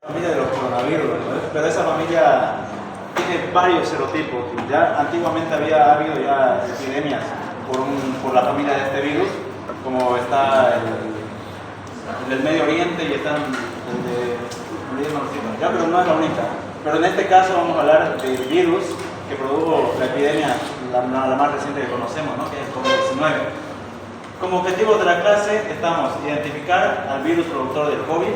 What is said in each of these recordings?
Familia de los coronavirus, ¿no? Pero esa familia tiene varios serotipos. Ya antiguamente había habido ya epidemias por la familia de este virus, como está el del Medio Oriente y está el de ya, pero no es la única. Pero en este caso vamos a hablar del virus que produjo la epidemia, la más reciente que conocemos, ¿no? Que es el COVID-19. Como objetivo de la clase estamos identificar al virus productor del COVID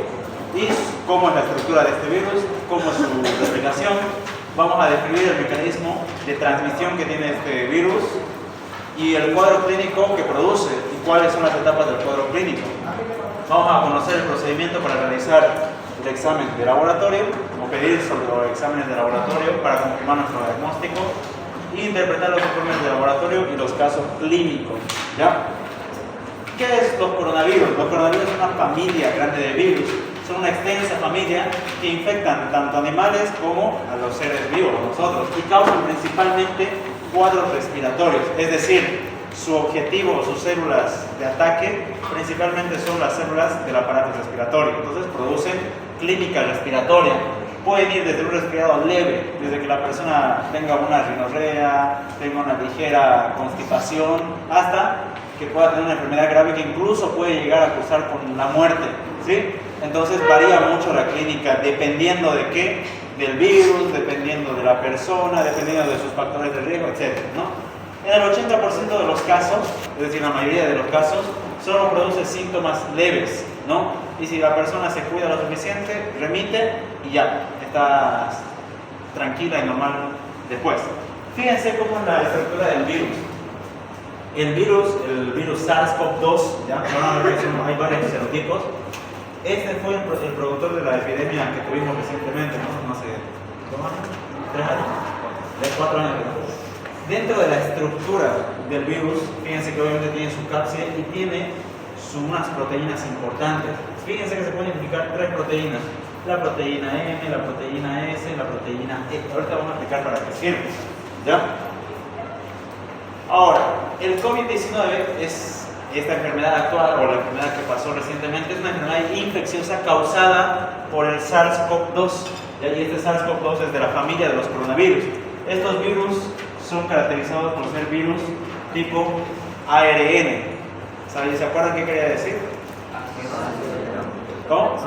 y cómo es la estructura de este virus, cómo es su replicación. Vamos a describir el mecanismo de transmisión que tiene este virus y el cuadro clínico que produce y cuáles son las etapas del cuadro clínico. Vamos a conocer el procedimiento para realizar el examen de laboratorio o pedir sobre los exámenes de laboratorio para confirmar nuestro diagnóstico e interpretar los informes de laboratorio y los casos clínicos. ¿Ya? ¿Qué es los coronavirus? Los coronavirus son una familia grande de virus. Son una extensa familia que infectan tanto animales como a los seres vivos, nosotros, y causan principalmente cuadros respiratorios. Es decir, su objetivo, sus células de ataque, principalmente son las células del aparato respiratorio. Entonces producen clínica respiratoria. Pueden ir desde un resfriado leve, desde que la persona tenga una rinorrea, tenga una ligera constipación, hasta que pueda tener una enfermedad grave que incluso puede llegar a cruzar con la muerte, ¿sí? Entonces varía mucho la clínica dependiendo de qué, del virus, dependiendo de la persona, dependiendo de sus factores de riesgo, etc., ¿no? En el 80% de los casos, es decir, la mayoría de los casos, solo produce síntomas leves, ¿no? Y si la persona se cuida lo suficiente, remite y ya, está tranquila y normal después. Fíjense cómo es la estructura del virus. El virus SARS-CoV-2, ¿ya? Hay varios serotipos. Este fue el productor de la epidemia que tuvimos recientemente, ¿no? Hace 3 años, 4 años. Dentro de la estructura del virus, fíjense que obviamente tiene su cápside y tiene unas proteínas importantes. Fíjense que se pueden identificar 3 proteínas: la proteína M, la proteína S y la proteína E. Ahorita vamos a explicar para qué sirve, ¿ya? Ahora, el COVID-19 es esta enfermedad actual, o la enfermedad que pasó recientemente, es una enfermedad infecciosa causada por el SARS-CoV-2. Y este SARS-CoV-2 es de la familia de los coronavirus. Estos virus son caracterizados por ser virus tipo ARN. ¿Se acuerdan qué quería decir? ¿Cómo?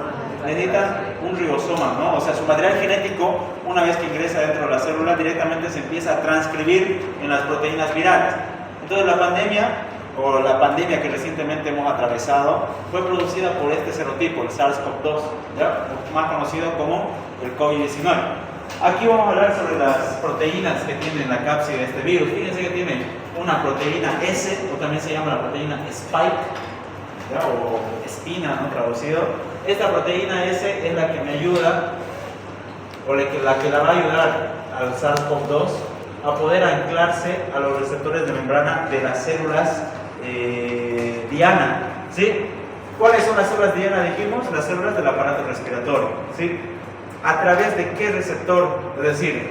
Necesitan un ribosoma, ¿no? O sea, su material genético, una vez que ingresa dentro de la célula, directamente se empieza a transcribir en las proteínas virales. Entonces la pandemia que recientemente hemos atravesado fue producida por este serotipo, el SARS-CoV-2, ¿ya? Más conocido como el COVID-19. Aquí vamos a hablar sobre las proteínas que tiene la cápside de este virus. Fíjense que tiene una proteína S, o también se llama la proteína spike, ¿ya? O espina, ¿no? Traducido. Esta proteína S es la que me ayuda, o la que la va a ayudar al SARS-CoV-2 a poder anclarse a los receptores de membrana de las células diana, ¿sí? ¿Cuáles son las células diana? Dijimos, las células del aparato respiratorio, ¿sí? ¿A través de qué receptor? Es decir,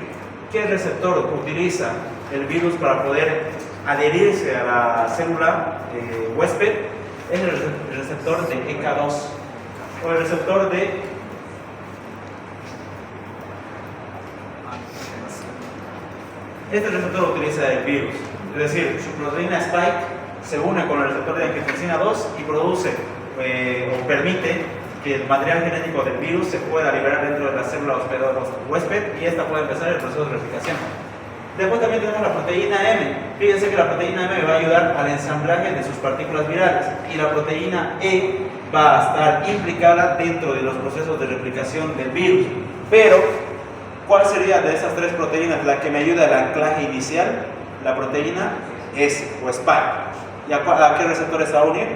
¿qué receptor utiliza el virus para poder adherirse a la célula huésped? Es el receptor de ECA2 o el receptor de este receptor utiliza el virus, es decir, su proteína spike se une con el receptor de angiotensina 2 y produce o permite que el material genético del virus se pueda liberar dentro de la célula huésped y esta puede empezar el proceso de replicación. Después también tenemos la proteína M. Fíjense que la proteína M va a ayudar al ensamblaje de sus partículas virales y la proteína E va a estar implicada dentro de los procesos de replicación del virus. Pero, ¿cuál sería de esas 3 proteínas la que me ayuda al anclaje inicial? La proteína S o spike. ¿Y a qué receptores va a unir?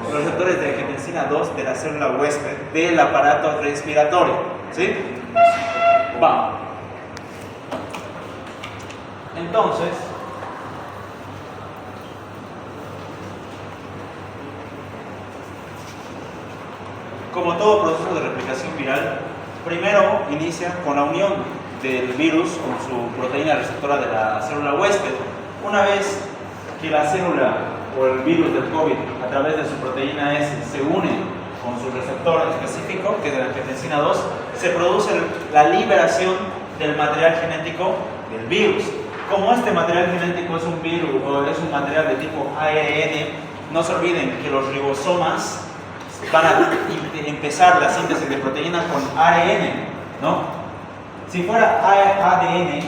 Los receptores de angiotensina 2 de la célula huésped del aparato respiratorio, ¿sí? Vamos. Entonces, como todo proceso de replicación viral, primero inicia con la unión del virus con su proteína receptora de la célula huésped. Una vez que la célula o el virus del COVID a través de su proteína S se une con su receptor específico, que es de la angiotensina 2, se produce la liberación del material genético del virus. Como este material genético es un virus o es un material de tipo ARN, no se olviden que los ribosomas van a empezar la síntesis de proteína con ARN, ¿no? Si fuera ADN,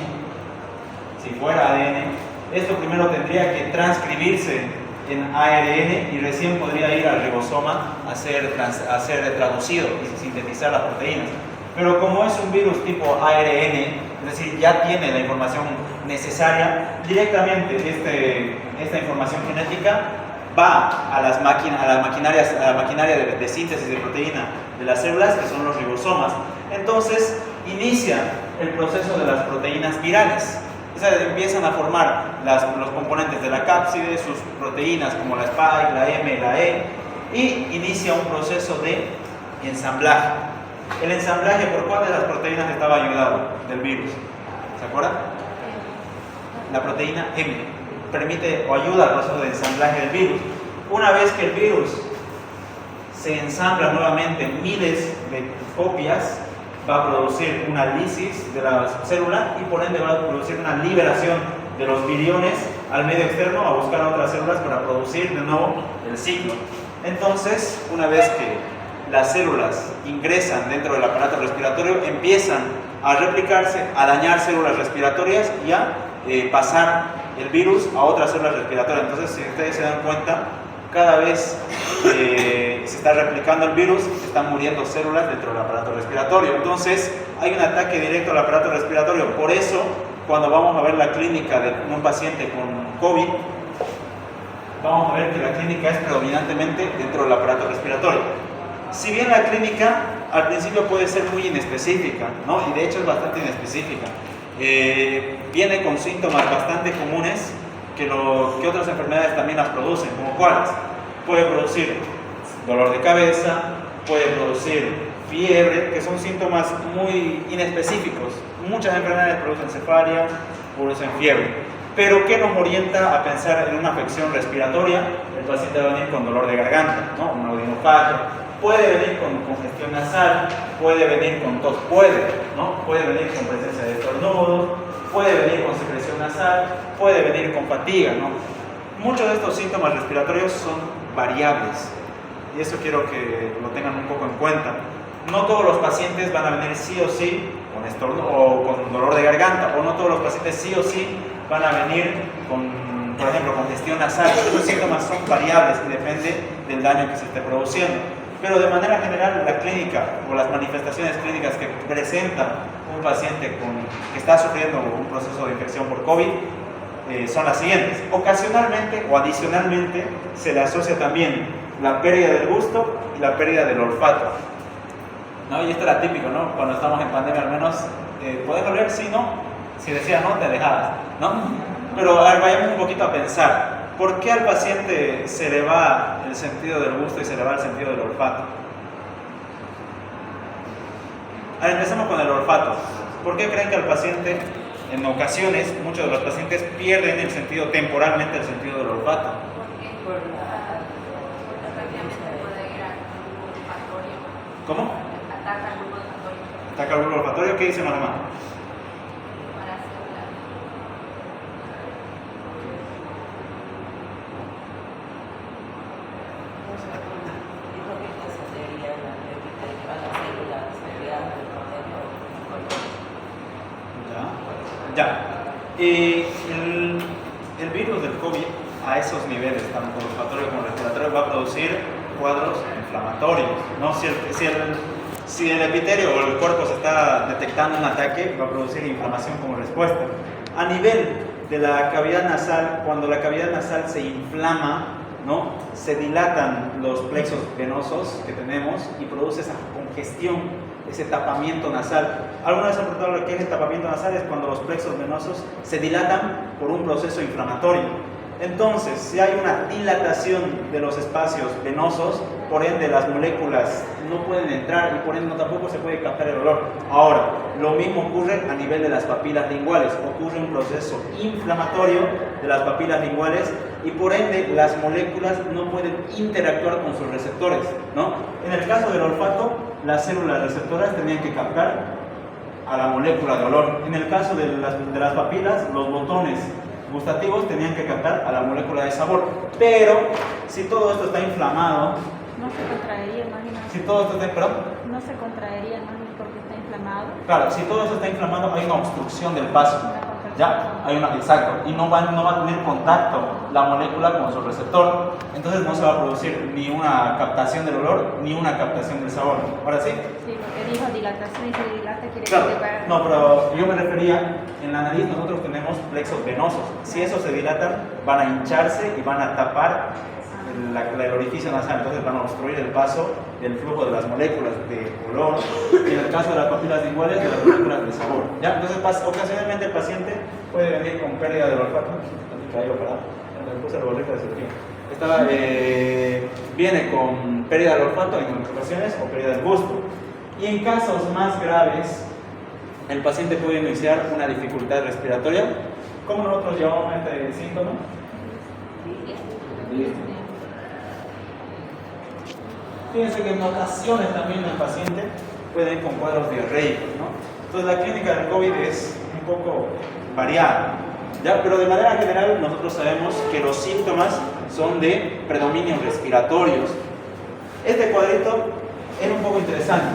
esto primero tendría que transcribirse en ARN y recién podría ir al ribosoma a ser traducido y sintetizar las proteínas. Pero como es un virus tipo ARN, es decir, ya tiene la información necesaria, directamente esta información genética va a la maquinaria de síntesis de proteína de las células, que son los ribosomas. Entonces inicia el proceso de las proteínas virales. O sea, empiezan a formar los componentes de la cápside, sus proteínas como la spike, la M, la E, y inicia un proceso de ensamblaje. El ensamblaje, ¿por cuál de las proteínas estaba ayudado del virus? ¿Se acuerdan? La proteína M permite o ayuda al proceso de ensamblaje del virus. Una vez que el virus se ensambla nuevamente en miles de copias, va a producir una lisis de la célula y por ende va a producir una liberación de los viriones al medio externo a buscar a otras células para producir de nuevo el ciclo. Entonces, una vez que las células ingresan dentro del aparato respiratorio, empiezan a replicarse, a dañar células respiratorias y a pasar el virus a otras células respiratorias. Entonces, si ustedes se dan cuenta, cada vez se está replicando el virus, se están muriendo células dentro del aparato respiratorio. Entonces, hay un ataque directo al aparato respiratorio. Por eso, cuando vamos a ver la clínica de un paciente con COVID, vamos a ver que la clínica es predominantemente dentro del aparato respiratorio. Si bien la clínica al principio puede ser muy inespecífica, ¿no? Y de hecho es bastante inespecífica, viene con síntomas bastante comunes que otras enfermedades también las producen, como cuáles. Puede producir dolor de cabeza, puede producir fiebre, que son síntomas muy inespecíficos. Muchas enfermedades producen cefalia, producen fiebre. Pero ¿qué nos orienta a pensar en una afección respiratoria? El paciente va a venir con dolor de garganta, ¿no? Una odinofagia. Puede venir con congestión nasal, puede venir con tos, puede venir con presencia de estornudos, puede venir con secreción nasal, puede venir con fatiga, ¿no? Muchos de estos síntomas respiratorios son variables y eso quiero que lo tengan un poco en cuenta. No todos los pacientes van a venir sí o sí con estornudo o con dolor de garganta, o no todos los pacientes sí o sí van a venir con, por ejemplo, congestión nasal. Estos síntomas son variables y depende del daño que se esté produciendo. Pero de manera general, la clínica o las manifestaciones clínicas que presenta un paciente que está sufriendo un proceso de infección por COVID son las siguientes. Ocasionalmente o adicionalmente se le asocia también la pérdida del gusto y la pérdida del olfato, ¿no? Y esto era típico, ¿no? Cuando estamos en pandemia, al menos, ¿puedes oler? Sí, no. Si decías no, te alejabas, ¿no? Pero a ver, vayamos un poquito a pensar. ¿Por qué al paciente se le va el sentido del gusto y se le va el sentido del olfato? A ver, empecemos con el olfato. ¿Por qué creen que al paciente, en ocasiones, muchos de los pacientes pierden el sentido, temporalmente el sentido del olfato? ¿Cómo? Ataca al bulbo olfatorio. ¿Qué dice mamá? Ya. El virus del COVID a esos niveles, tanto olfatorio como respiratorio, va a producir cuadros inflamatorios, ¿no? Si el epitelio o el cuerpo se está detectando un ataque, va a producir inflamación como respuesta. A nivel de la cavidad nasal, cuando la cavidad nasal se inflama, ¿no? Se dilatan los plexos venosos que tenemos y produce esa congestión, ese tapamiento nasal. ¿Alguna vez han preguntado lo que es el tapamiento nasal? Es cuando los plexos venosos se dilatan por un proceso inflamatorio. Entonces, si hay una dilatación de los espacios venosos, por ende las moléculas no pueden entrar y por ende tampoco se puede captar el olor. Ahora, lo mismo ocurre a nivel de las papilas linguales, ocurre un proceso inflamatorio de las papilas linguales y por ende las moléculas no pueden interactuar con sus receptores, ¿no? En el caso del olfato, las células receptoras tenían que captar a la molécula de olor. En el caso de las papilas, los botones gustativos tenían que captar a la molécula de sabor. Pero si todo esto está inflamado, no se contraería, imagínate. Si todo esto está, ¿perdón? No se contraería, imagínate, porque está inflamado. Claro, si todo esto está inflamado, hay una obstrucción del paso. ¿Ya? Exacto. Y no va a tener contacto la molécula con su receptor. Entonces no se va a producir ni una captación del olor ni una captación del sabor. ¿Ahora sí? Sí, porque dijo dilatación y si dilata quiere Claro. que te No, pero yo me refería, en la nariz nosotros tenemos plexos venosos. Si esos se dilatan, van a hincharse y van a tapar el orificio nasal, entonces van a obstruir el paso del flujo de las moléculas de olor y en el caso de las papilas linguales de las moléculas de sabor. ¿Ya? Entonces ocasionalmente el paciente puede venir con pérdida del olfato. Viene con pérdida del olfato en ocasiones o pérdida del gusto. Y en casos más graves, el paciente puede iniciar una dificultad respiratoria. ¿Cómo nosotros llamamos este síntoma? Fíjense que en ocasiones también el paciente puede ir con cuadros diarreicos, ¿no? Entonces la clínica del COVID es un poco variada, ¿ya? Pero de manera general nosotros sabemos que los síntomas son de predominios respiratorios. Este cuadrito era un poco interesante.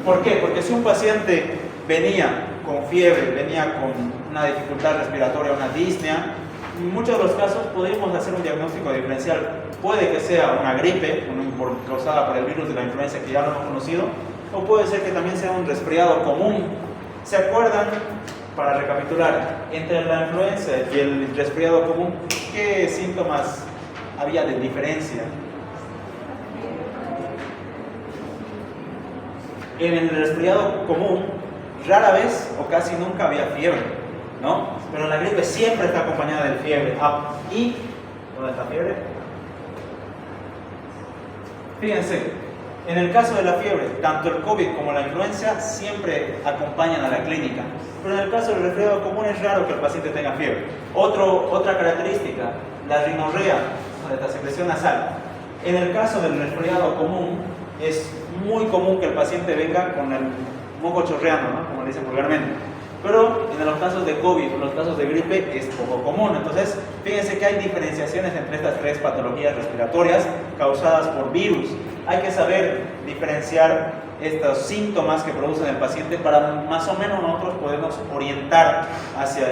¿Por qué? Porque si un paciente venía con fiebre, venía con una dificultad respiratoria, una disnea, en muchos de los casos podríamos hacer un diagnóstico diferencial. Puede que sea una gripe causada por el virus de la influenza que ya lo hemos conocido, o puede ser que también sea un resfriado común. ¿Se acuerdan? Para recapitular, entre la influenza y el resfriado común, ¿qué síntomas había de diferencia? En el resfriado común, rara vez o casi nunca había fiebre, ¿no? Pero la gripe siempre está acompañada de fiebre. ¿Y dónde está fiebre? Fíjense, en el caso de la fiebre, tanto el COVID como la influenza siempre acompañan a la clínica. Pero en el caso del resfriado común es raro que el paciente tenga fiebre. Otra característica, la rinorrea, la secreción nasal. En el caso del resfriado común, es muy común que el paciente venga con el moco chorreando, ¿no? Como le dicen vulgarmente. Pero en los casos de COVID, en los casos de gripe, es poco común. Entonces, fíjense que hay diferenciaciones entre estas tres patologías respiratorias causadas por virus. Hay que saber diferenciar estos síntomas que producen el paciente para más o menos nosotros podemos orientar hacia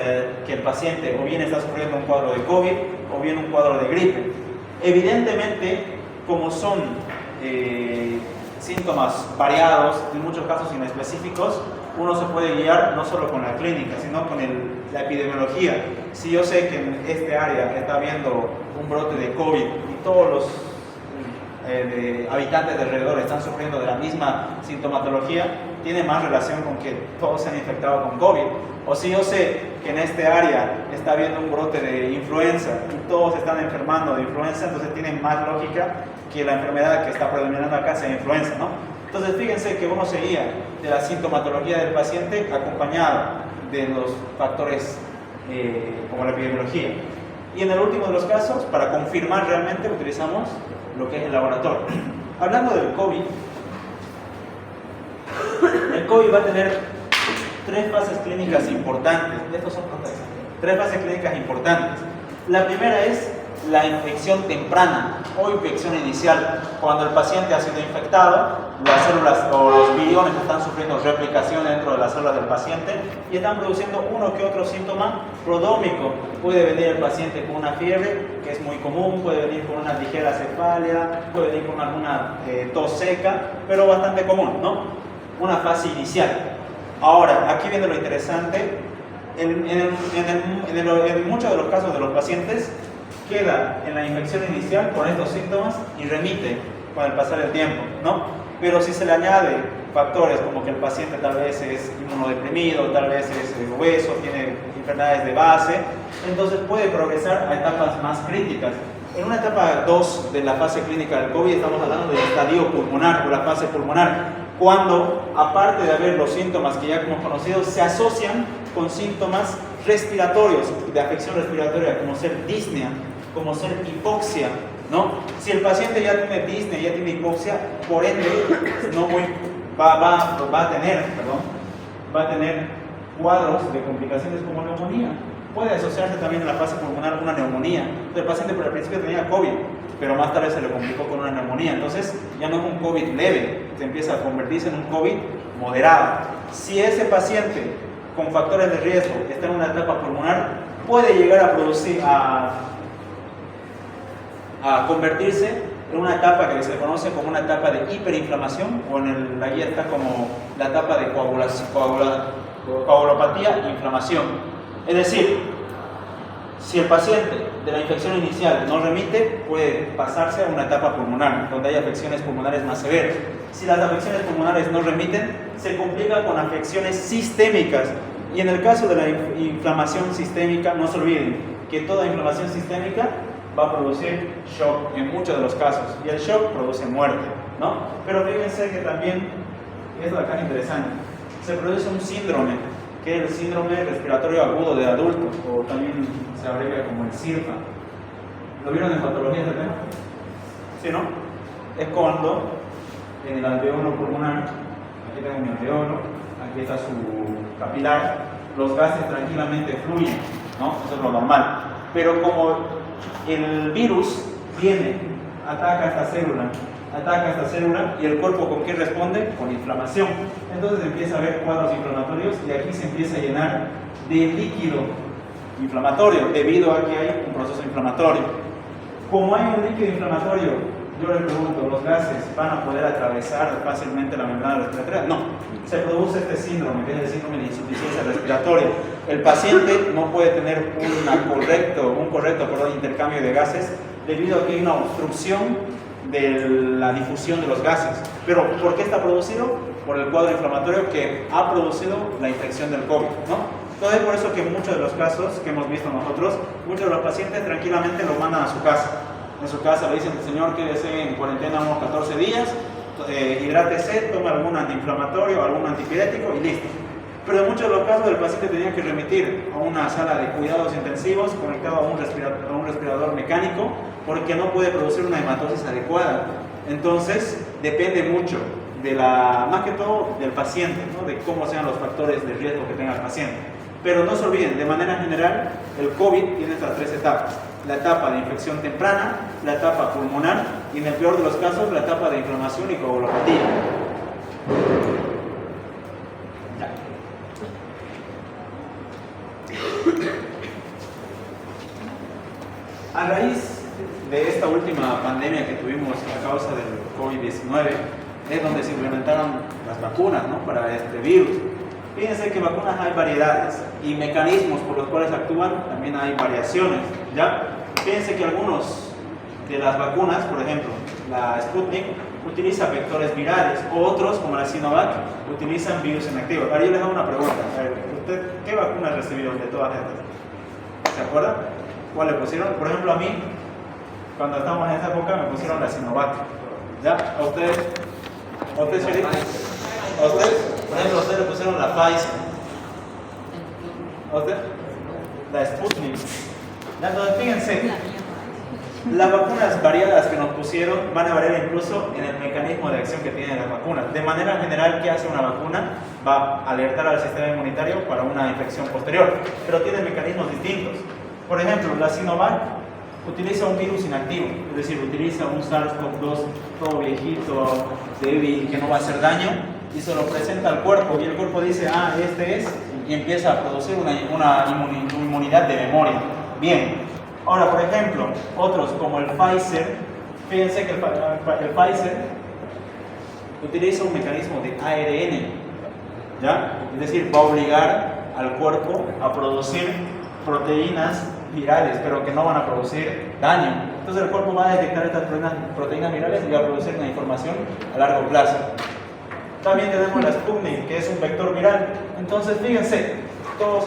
que el paciente o bien está sufriendo un cuadro de COVID o bien un cuadro de gripe. Evidentemente, como son síntomas variados, en muchos casos inespecíficos, uno se puede guiar no solo con la clínica, sino con la epidemiología. Si yo sé que en este área está habiendo un brote de COVID y todos los habitantes de alrededor están sufriendo de la misma sintomatología, tiene más relación con que todos se han infectado con COVID. O si yo sé que en este área está habiendo un brote de influenza y todos están enfermando de influenza, entonces tiene más lógica que la enfermedad que está predominando acá sea influenza, ¿no? Entonces fíjense que uno se guía de la sintomatología del paciente acompañado de los factores como la epidemiología. Y en el último de los casos, para confirmar realmente, utilizamos lo que es el laboratorio. Hablando del COVID, el COVID va a tener tres fases clínicas importantes. Estos son tres fases clínicas importantes. La primera es la infección temprana o infección inicial, cuando el paciente ha sido infectado, las células o los viriones están sufriendo replicación dentro de las células del paciente y están produciendo uno que otro síntoma prodrómico. Puede venir el paciente con una fiebre, que es muy común, puede venir con una ligera cefalia, puede venir con alguna tos seca, pero bastante común, ¿no? Una fase inicial. Ahora, aquí viene lo interesante, en muchos de los casos de los pacientes, queda en la infección inicial con estos síntomas y remite con el pasar del tiempo, ¿no? Pero si se le añade factores como que el paciente tal vez es inmunodeprimido, tal vez es obeso, tiene enfermedades de base, entonces puede progresar a etapas más críticas. En una etapa 2 de la fase clínica del COVID estamos hablando del estadio pulmonar o la fase pulmonar, cuando aparte de haber los síntomas que ya hemos conocido, se asocian con síntomas respiratorios, de afección respiratoria, como ser disnea, como ser hipoxia, ¿no? Si el paciente ya tiene disnea, ya tiene hipoxia, por ende va a tener cuadros de complicaciones como neumonía. Puede asociarse también en la fase pulmonar una neumonía. El paciente por el principio tenía COVID, pero más tarde se le complicó con una neumonía. Entonces ya no es un COVID leve, se empieza a convertirse en un COVID moderado. Si ese paciente con factores de riesgo está en una etapa pulmonar, puede llegar a producir, a convertirse en una etapa que se conoce como una etapa de hiperinflamación, o en la guía está como la etapa de coagulopatía e inflamación. Es decir, si el paciente de la infección inicial no remite, puede pasarse a una etapa pulmonar, donde hay afecciones pulmonares más severas. Si las afecciones pulmonares no remiten, se complica con afecciones sistémicas. Y en el caso de la inflamación sistémica, no se olviden que toda inflamación sistémica va a producir shock en muchos de los casos. Y el shock produce muerte, ¿no? Pero fíjense que también, esto de acá es interesante, se produce un síndrome, que es el síndrome respiratorio agudo de adultos, o también se abrevia como el SIRPA. ¿Lo vieron en patología este tema? ¿Sí, no? Es cuando en el alveolo pulmonar, aquí tengo mi alveolo, aquí está su capilar, los gases tranquilamente fluyen, ¿no? Eso es lo normal. Pero como el virus viene, ataca esta célula y el cuerpo ¿con qué responde? Con inflamación. Entonces empieza a haber cuadros inflamatorios y aquí se empieza a llenar de líquido inflamatorio debido a que hay un proceso inflamatorio. Como hay un líquido inflamatorio, yo le pregunto, ¿los gases van a poder atravesar fácilmente la membrana respiratoria? No. Se produce este síndrome, que es el síndrome de insuficiencia respiratoria. El paciente no puede tener un correcto intercambio de gases debido a que hay una obstrucción de la difusión de los gases. Pero ¿por qué está producido? Por el cuadro inflamatorio que ha producido la infección del COVID, ¿no? Entonces, por eso que en muchos de los casos que hemos visto nosotros, muchos de los pacientes tranquilamente los mandan a su casa. En su casa le dicen, señor, quédese en cuarentena unos 14 días, hidrátese, tome algún antiinflamatorio, algún antipirético y listo. Pero en muchos de los casos el paciente tenía que remitir a una sala de cuidados intensivos conectado a un respirador mecánico porque no puede producir una hematosis adecuada. Entonces depende mucho más que todo del paciente, ¿no? De cómo sean los factores de riesgo que tenga el paciente. Pero no se olviden, de manera general, el COVID tiene estas tres etapas: la etapa de infección temprana, la etapa pulmonar y, en el peor de los casos, la etapa de inflamación y coagulopatía. A raíz de esta última pandemia que tuvimos a causa del COVID-19, es donde se implementaron las vacunas, ¿no? Para este virus. Fíjense que vacunas hay variedades y mecanismos por los cuales actúan también hay variaciones, ¿ya? Fíjense que algunos de las vacunas, por ejemplo, la Sputnik, utiliza vectores virales, o otros, como la Sinovac, utilizan virus inactivos. Ahora yo les hago una pregunta. A ver, ¿usted qué vacunas recibió de todas estas? ¿Se acuerdan? ¿Cuál le pusieron? Por ejemplo, a mí, cuando estábamos en esa época, me pusieron la Sinovac. ¿Ya? ¿A usted, Sherry? ¿A usted? Por ejemplo, a usted le pusieron la Pfizer. ¿A usted? La Sputnik. ¿Ya? Entonces, fíjense, las vacunas variadas que nos pusieron van a variar incluso en el mecanismo de acción que tienen las vacunas. De manera general, ¿qué hace una vacuna? Va a alertar al sistema inmunitario para una infección posterior, pero tiene mecanismos distintos. Por ejemplo, la Sinovac utiliza un virus inactivo, es decir, utiliza un SARS-CoV-2 todo viejito, débil, que no va a hacer daño, y se lo presenta al cuerpo, y el cuerpo dice, ah, este es, y empieza a producir una inmunidad de memoria. Bien, ahora, por ejemplo, otros como el Pfizer, fíjense que el Pfizer utiliza un mecanismo de ARN, ¿ya? Es decir, va a obligar al cuerpo a producir proteínas virales, pero que no van a producir daño. Entonces el cuerpo va a detectar estas proteínas virales y va a producir una información a largo plazo. También tenemos la Sputnik, que es un vector viral. Entonces, fíjense, todas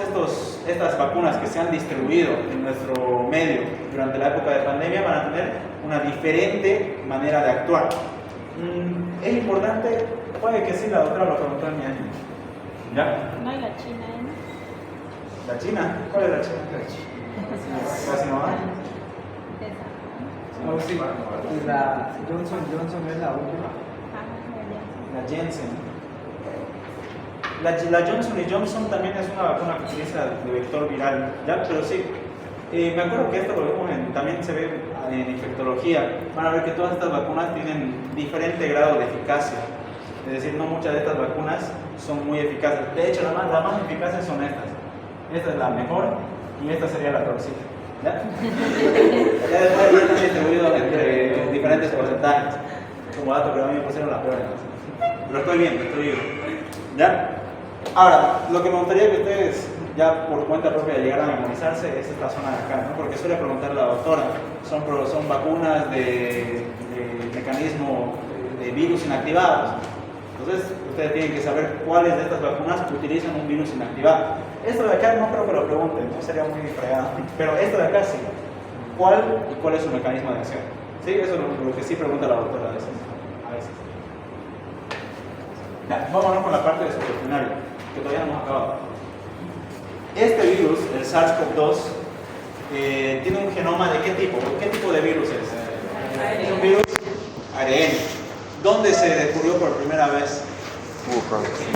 estas vacunas que se han distribuido en nuestro medio durante la época de pandemia van a tener una diferente manera de actuar. Es importante, puede que sí, la doctora lo preguntó en mi año. ¿Ya? No hay la China, ¿eh? ¿La China? ¿Cuál es la China? Casi no hay. Esa. No, sí. Y la Johnson es la última. Ah, La Janssen. La Johnson Johnson también es una vacuna que utiliza de vector viral, ¿ya? Pero sí, me acuerdo que esto lo vemos también se ve en infectología. Van a ver que todas estas vacunas tienen diferente grado de eficacia. Es decir, no muchas de estas vacunas son muy eficaces. De hecho, las más eficaces son estas. Esta es la mejor y esta sería la peorcita. ¿Ya? Ya después ya están distribuidos entre diferentes porcentajes. Como dato que a mí me pusieron la peor. Pero estoy bien. ¿Ya? Ahora, lo que me gustaría que ustedes ya por cuenta propia llegaran a memorizarse es esta zona de acá, ¿no? Porque suele preguntar la doctora, son vacunas de mecanismo de virus inactivados. Entonces, ustedes tienen que saber cuáles de estas vacunas utilizan un virus inactivado. Esto de acá no creo que lo pregunten, no sería muy fregado. Pero esto de acá sí. ¿Cuál es su mecanismo de acción? Sí, eso es lo que sí pregunta la doctora a veces. Ya, vámonos con la parte de su cuestionario, que todavía no hemos acabado. Este virus, el SARS-CoV-2, tiene un genoma de ¿qué tipo? ¿Qué tipo de virus es? Es un virus ARN. ¿Dónde se descubrió por primera vez?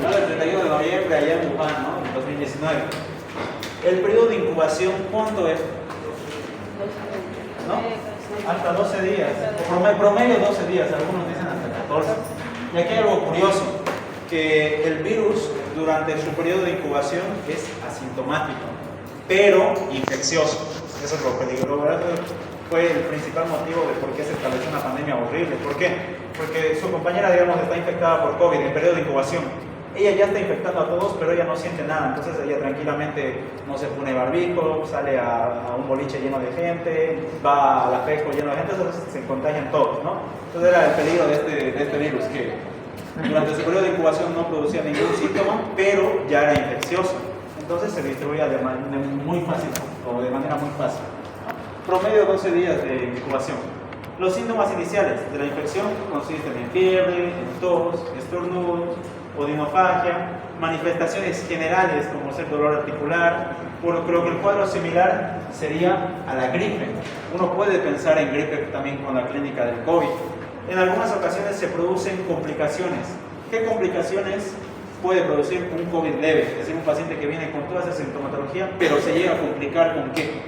¿No? El 31 de noviembre, allá en Wuhan, ¿no? En 2019. El periodo de incubación, ¿cuánto es? ¿No? Hasta 12 días. Promedio 12 días, algunos dicen hasta 14. Y aquí hay algo curioso, que el virus durante su periodo de incubación es asintomático, pero infeccioso. Eso es lo peligroso, ¿verdad? Fue el principal motivo de por qué se estableció una pandemia horrible. ¿Por qué? Porque su compañera, digamos, está infectada por COVID en periodo de incubación. Ella ya está infectando a todos, pero ella no siente nada. Entonces ella tranquilamente no se pone barbijo, sale a un boliche lleno de gente, va a la FESCO lleno de gente, entonces se contagian todos, ¿no? Entonces era el peligro de este virus, que durante su periodo de incubación no producía ningún síntoma, pero ya era infeccioso. Entonces se distribuía de manera muy fácil. Promedio 12 días de incubación. Los síntomas iniciales de la infección consisten en fiebre, en tos, estornudos, odinofagia, manifestaciones generales como ser dolor articular, por lo que el cuadro similar sería a la gripe. Uno puede pensar en gripe también con la clínica del COVID. En algunas ocasiones se producen complicaciones. ¿Qué complicaciones puede producir un COVID leve? Es decir, un paciente que viene con toda esa sintomatología, pero se llega a complicar con ¿qué?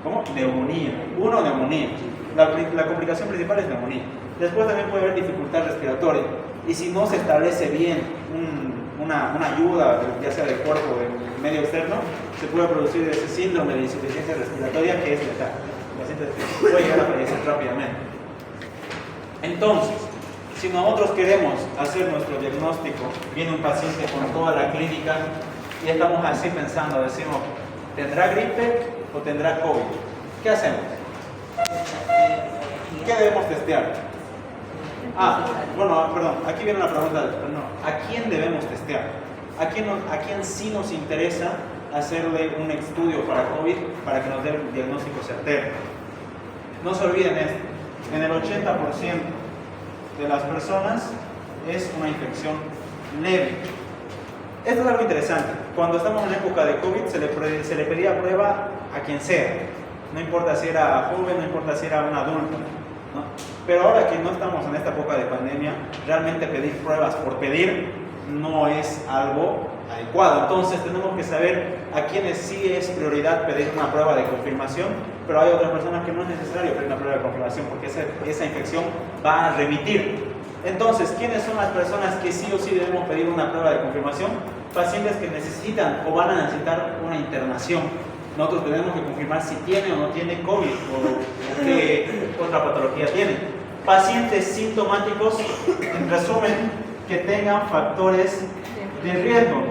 ¿Cómo? Neumonía. Neumonía. La complicación principal es neumonía. Después también puede haber dificultad respiratoria. Y si no se establece bien una ayuda, ya sea del cuerpo o del medio externo, se puede producir ese síndrome de insuficiencia respiratoria que es letal. El paciente puede llegar a fallecer rápidamente. Entonces, si nosotros queremos hacer nuestro diagnóstico, viene un paciente con toda la clínica y estamos así pensando, decimos, ¿tendrá gripe o tendrá COVID? ¿Qué hacemos? ¿Qué debemos testear? Perdón, aquí viene una pregunta. ¿A quién debemos testear? ¿A quién sí nos interesa hacerle un estudio para COVID para que nos dé un diagnóstico certero? No se olviden esto, en el 80% de las personas es una infección leve. Esto es algo interesante. Cuando estamos en época de COVID se le pedía prueba a quien sea. No importa si era joven, no importa si era un adulto, ¿no? Pero ahora que no estamos en esta época de pandemia, realmente pedir pruebas por pedir no es algo adecuado. Entonces tenemos que saber a quienes sí es prioridad pedir una prueba de confirmación, pero hay otras personas que no es necesario pedir una prueba de confirmación porque esa infección va a remitir. Entonces, ¿quiénes son las personas que sí o sí debemos pedir una prueba de confirmación? Pacientes que necesitan o van a necesitar una internación. Nosotros tenemos que confirmar si tiene o no tiene COVID o qué otra patología tiene. Pacientes sintomáticos, en resumen, que tengan factores de riesgo.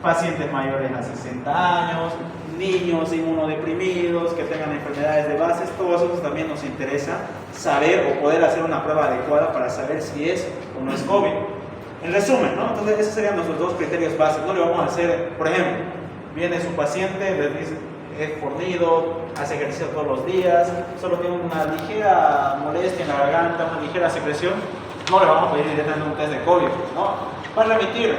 Pacientes mayores a 60 años, niños inmunodeprimidos, que tengan enfermedades de bases, todo eso también nos interesa saber o poder hacer una prueba adecuada para saber si es o no es COVID. En resumen, ¿no? Entonces esos serían nuestros dos criterios básicos. No le vamos a hacer, por ejemplo, viene su paciente, le dice, es fornido, hace ejercicio todos los días, solo tiene una ligera molestia en la garganta, una ligera secreción, no le vamos a pedir directamente un test de COVID, ¿no? Va a remitir,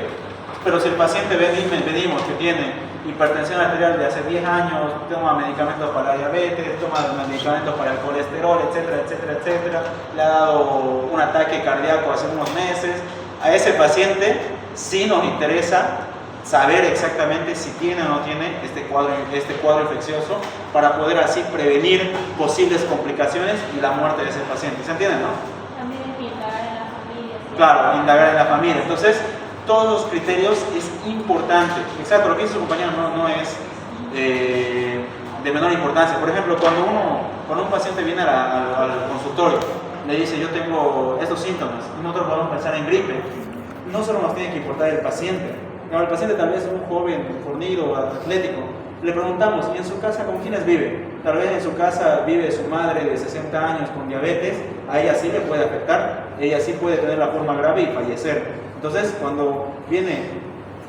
pero si el paciente venimos que tiene hipertensión arterial de hace 10 años, toma medicamentos para la diabetes, toma medicamentos para el colesterol, etcétera, etcétera, etcétera, le ha dado un ataque cardíaco hace unos meses, a ese paciente sí nos interesa saber exactamente si tiene o no tiene este cuadro infeccioso para poder así prevenir posibles complicaciones y la muerte de ese paciente. ¿Se entiende, no? También indagar en la familia. ¿Sí? Claro, indagar en la familia. Entonces, todos los criterios es importante. Exacto, lo que dice su compañero no es de menor importancia. Por ejemplo, cuando un paciente viene al consultorio, le dice yo tengo estos síntomas, y nosotros podemos pensar en gripe, no solo nos tiene que importar el paciente. El paciente tal vez es un joven fornido, atlético, le preguntamos, ¿y en su casa con quiénes vive? Tal vez en su casa vive su madre de 60 años con diabetes, a ella sí le puede afectar, ella sí puede tener la forma grave y fallecer. Entonces, cuando vienen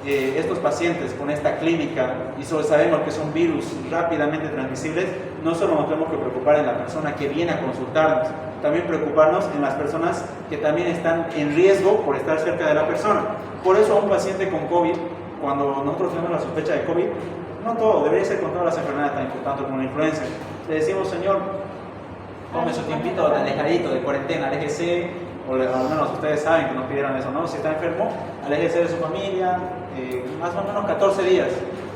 estos pacientes con esta clínica y solo sabemos que son virus rápidamente transmisibles, no solo nos tenemos que preocupar en la persona que viene a consultarnos, también preocuparnos en las personas que también están en riesgo por estar cerca de la persona. Por eso a un paciente con COVID, cuando nosotros tenemos la sospecha de COVID, no todo, debería ser con todas las enfermedades tan importantes como la influenza, le decimos, señor, tome su tiempito de alejadito, de cuarentena, aléjese, o al menos ustedes saben que nos pidieron eso, ¿no? Si está enfermo, aléjese de su familia, más o menos 14 días,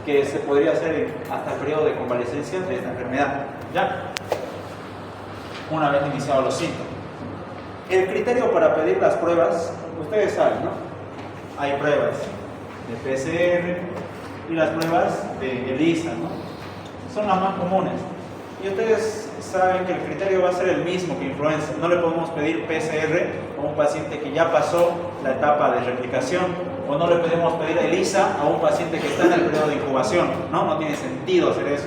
que se podría hacer hasta el periodo de convalecencia de esta enfermedad, ¿ya? Una vez iniciados los síntomas. El criterio para pedir las pruebas, ustedes saben, ¿no? Hay pruebas de PCR y las pruebas de ELISA, ¿no? Son las más comunes. Y ustedes saben que el criterio va a ser el mismo que influenza. No le podemos pedir PCR a un paciente que ya pasó la etapa de replicación, o no le podemos pedir ELISA a un paciente que está en el periodo de incubación, ¿no? No tiene sentido hacer eso.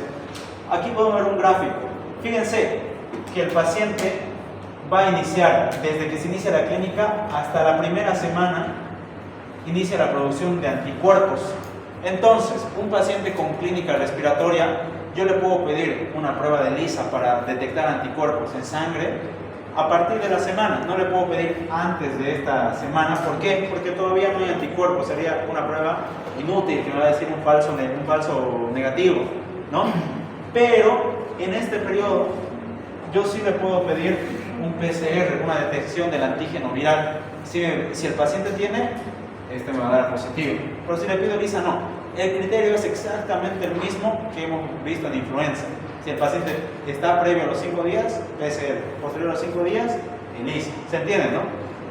Aquí podemos ver un gráfico. Fíjense que el paciente va a iniciar, desde que se inicia la clínica hasta la primera semana, inicia la producción de anticuerpos. Entonces, un paciente con clínica respiratoria, yo le puedo pedir una prueba de ELISA para detectar anticuerpos en sangre a partir de la semana. No le puedo pedir antes de esta semana. ¿Por qué? Porque todavía no hay anticuerpos. Sería una prueba inútil, que me va a decir un falso negativo, ¿no? Pero en este periodo yo sí le puedo pedir un PCR, una detección del antígeno viral. Si el paciente tiene, este me va a dar positivo. Pero si le pido ELISA, no. El criterio es exactamente el mismo que hemos visto en influenza. Si el paciente está previo a los 5 días, PCR. Posterior a los 5 días, ELISA. ¿Se entiende, no?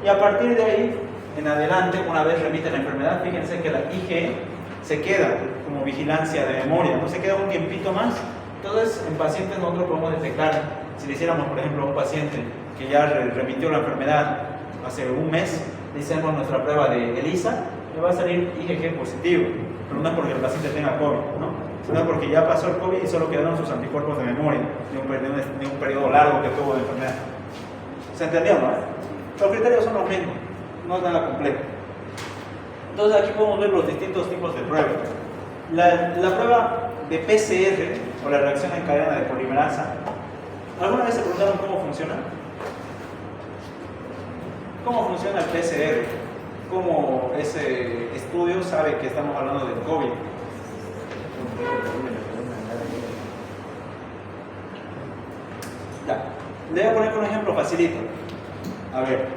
Y a partir de ahí, en adelante, una vez remite la enfermedad, fíjense que la IgE se queda como vigilancia de memoria, no se queda un tiempito más. Entonces, en pacientes nosotros podemos detectar, si le hiciéramos, por ejemplo, a un paciente que ya remitió la enfermedad hace un mes, le hicimos nuestra prueba de ELISA, le va a salir IgG positivo, pero no es porque el paciente tenga COVID, ¿no? Sino porque ya pasó el COVID y solo quedaron sus anticuerpos de memoria de un periodo largo que tuvo de enfermedad. ¿Se entendió, no? Los criterios son los mismos, no es nada complejo. Entonces aquí podemos ver los distintos tipos de pruebas. La prueba de PCR, o la reacción en cadena de polimerasa, ¿alguna vez se preguntaron cómo funciona? ¿Cómo funciona el PCR? ¿Cómo ese estudio sabe que estamos hablando del COVID? Ya. Le voy a poner un ejemplo facilito. A ver.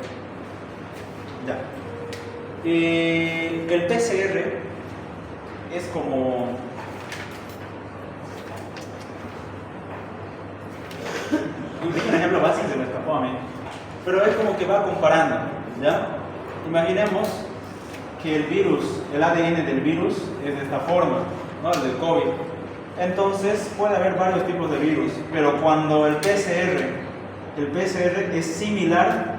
Ya. El PCR es como... Un ejemplo básico se me escapó a mí. Pero es como que va comparando, ¿ya? Imaginemos que el virus, el ADN del virus es de esta forma, ¿no? El del COVID. Entonces puede haber varios tipos de virus, pero cuando el PCR es similar